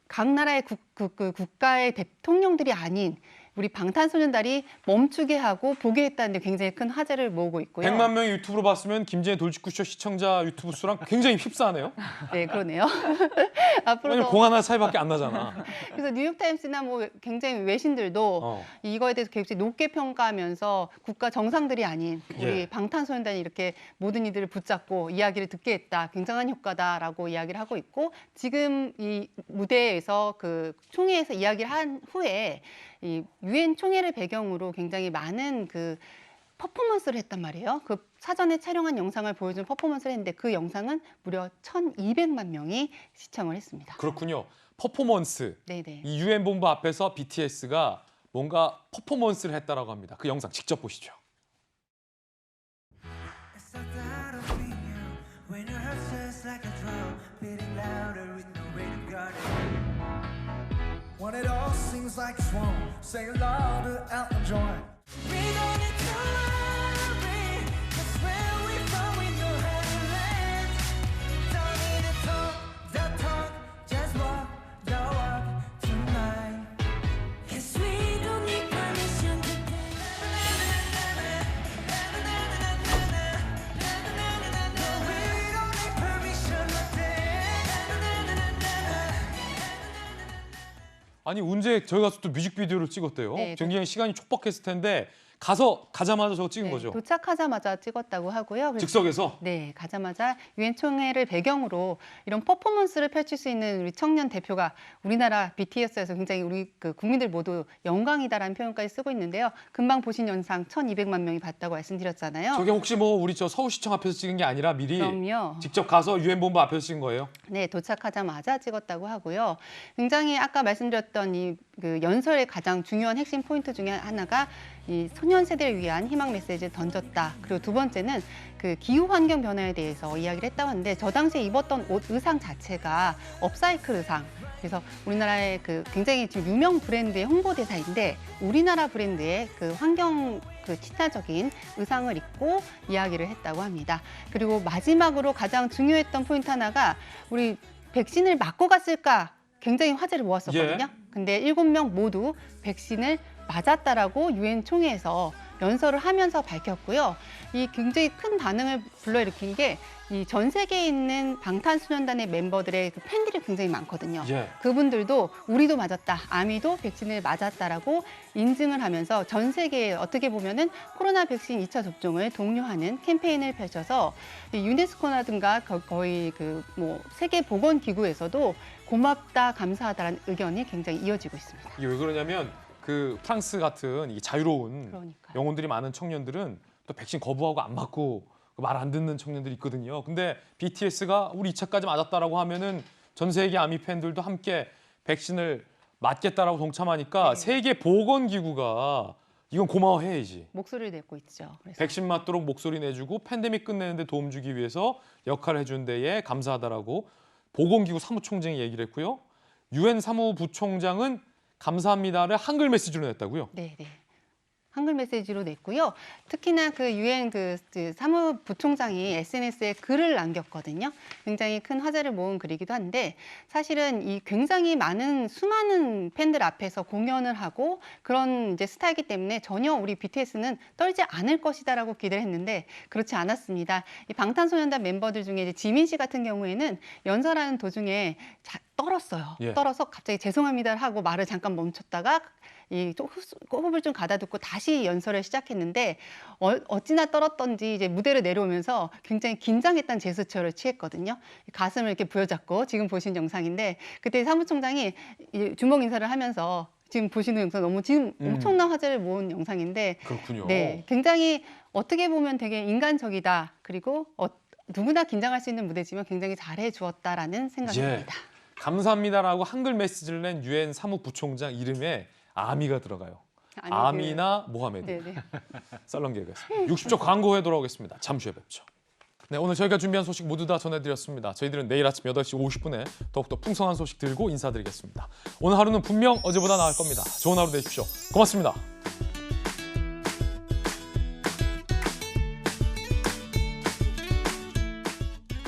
각 나라의 국가의 대통령들이 아닌 우리 방탄소년단이 멈추게 하고 보게 했다는데 굉장히 큰 화제를 모으고 있고요. 100만 명이 유튜브로 봤으면 김진애 돌직구쇼 시청자 유튜브 수랑 굉장히 휩싸네요. 네, 그러네요. 앞으로도 공 하나 사이밖에 안 나잖아. 그래서 뉴욕타임스나 굉장히 외신들도 이거에 대해서 굉장히 높게 평가하면서 국가 정상들이 아닌 우리 방탄소년단이 이렇게 모든 이들을 붙잡고 이야기를 듣게 했다. 굉장한 효과다라고 이야기를 하고 있고 지금 이 무대에서 그 총회에서 이야기를 한 후에 이 UN 총회를 배경으로 굉장히 많은 그 퍼포먼스를 했단 말이에요. 그 사전에 촬영한 영상을 보여준 퍼포먼스를 했는데 그 영상은 무려 1,200만 명이 시청을 했습니다. 그렇군요. 퍼포먼스. 네네. 이 UN 본부 앞에서 BTS가 뭔가 퍼포먼스를 했다라고 합니다. 그 영상 직접 보시죠. When it all seems like it's wrong, say hello to Elton John. We don't need to worry, 'cause where we from, we know how to land. Don't need to talk the talk, just walk the walk tonight. 'Cause we don't need permission to 아니 운제 저희 가서 또 뮤직비디오를 찍었대요. 네, 굉장히 시간이 촉박했을 텐데 가자마자 저거 찍은 거죠. 도착하자마자 찍었다고 하고요. 즉석에서? 네, 가자마자 UN 총회를 배경으로 이런 퍼포먼스를 펼칠 수 있는 우리 청년 대표가 우리나라 BTS에서 굉장히 우리 그 국민들 모두 영광이다라는 표현까지 쓰고 있는데요. 금방 보신 영상 1,200만 명이 봤다고 말씀드렸잖아요. 저게 혹시 우리 저 서울시청 앞에서 찍은 게 아니라 미리 그럼요. 직접 가서 UN 본부 앞에서 찍은 거예요? 네, 도착하자마자 찍었다고 하고요. 굉장히 아까 말씀드렸던 이 그 연설의 가장 중요한 핵심 포인트 중에 하나가 이 소년 세대를 위한 희망 메시지를 던졌다. 그리고 두 번째는 그 기후 환경 변화에 대해서 이야기를 했다고 하는데 저 당시에 입었던 옷 의상 자체가 업사이클 의상. 그래서 우리나라의 그 굉장히 지금 유명 브랜드의 홍보대사인데 우리나라 브랜드의 그 환경 그 친화적인 의상을 입고 이야기를 했다고 합니다. 그리고 마지막으로 가장 중요했던 포인트 하나가 우리 백신을 맞고 갔을까 굉장히 화제를 모았었거든요. 근데 7명 모두 백신을 맞았다라고 유엔 총회에서 연설을 하면서 밝혔고요. 이 굉장히 큰 반응을 불러일으킨 게 이 전 세계에 있는 방탄소년단의 멤버들의 그 팬들이 굉장히 많거든요. 그분들도 우리도 맞았다, 아미도 백신을 맞았다라고 인증을 하면서 전 세계에 어떻게 보면은 코로나 백신 2차 접종을 독려하는 캠페인을 펼쳐서 유네스코라든가 거의 그 뭐 세계 보건 기구에서도 고맙다, 감사하다라는 의견이 굉장히 이어지고 있습니다. 이게 왜 그러냐면 그 프랑스 같은 이 자유로운 그러니까요. 영혼들이 많은 청년들은 또 백신 거부하고 안 맞고 말 안 듣는 청년들이 있거든요. 근데 BTS가 우리 2차까지 맞았다라고 하면은 전 세계 아미 팬들도 함께 백신을 맞겠다라고 동참하니까 세계 보건기구가 이건 고마워해야지. 목소리를 내고 있죠. 그래서. 백신 맞도록 목소리 내주고 팬데믹 끝내는데 도움 주기 위해서 역할을 해준 데에 감사하다라고 보건기구 사무총장이 얘기를 했고요. 유엔 사무부총장은 감사합니다를 한글 메시지로 냈다고요? 네. 한글 메시지로 냈고요. 특히나 그 유엔 그 사무부총장이 SNS에 글을 남겼거든요. 굉장히 큰 화제를 모은 글이기도 한데 사실은 이 굉장히 많은 수많은 팬들 앞에서 공연을 하고 그런 이제 스타이기 때문에 전혀 우리 BTS는 떨지 않을 것이다라고 기대를 했는데 그렇지 않았습니다. 이 방탄소년단 멤버들 중에 이제 지민 씨 같은 경우에는 연설하는 도중에 떨었어요. 떨어서 갑자기 죄송합니다 하고 말을 잠깐 멈췄다가 이 호흡을 좀 가다듬고 다시 연설을 시작했는데 어찌나 떨었던지 이제 무대를 내려오면서 굉장히 긴장했다는 제스처를 취했거든요. 가슴을 이렇게 부여잡고 지금 보신 영상인데 그때 사무총장이 주먹 인사를 하면서 지금 보시는 영상 너무 지금 엄청난 화제를 모은 영상인데 그렇군요. 네, 굉장히 어떻게 보면 되게 인간적이다. 그리고 누구나 긴장할 수 있는 무대지만 굉장히 잘해 주었다라는 생각이 듭니다. 감사합니다라고 한글 메시지를 낸 유엔 사무부총장 이름에 아미가 들어가요. 아미나 모하메드. 썰렁개그였습니다. 60초 광고 후에 돌아오겠습니다. 잠시 후에 뵙죠. 네, 오늘 저희가 준비한 소식 모두 다 전해드렸습니다. 저희들은 내일 아침 8시 50분에 더욱더 풍성한 소식 들고 인사드리겠습니다. 오늘 하루는 분명 어제보다 나을 겁니다. 좋은 하루 되십시오. 고맙습니다.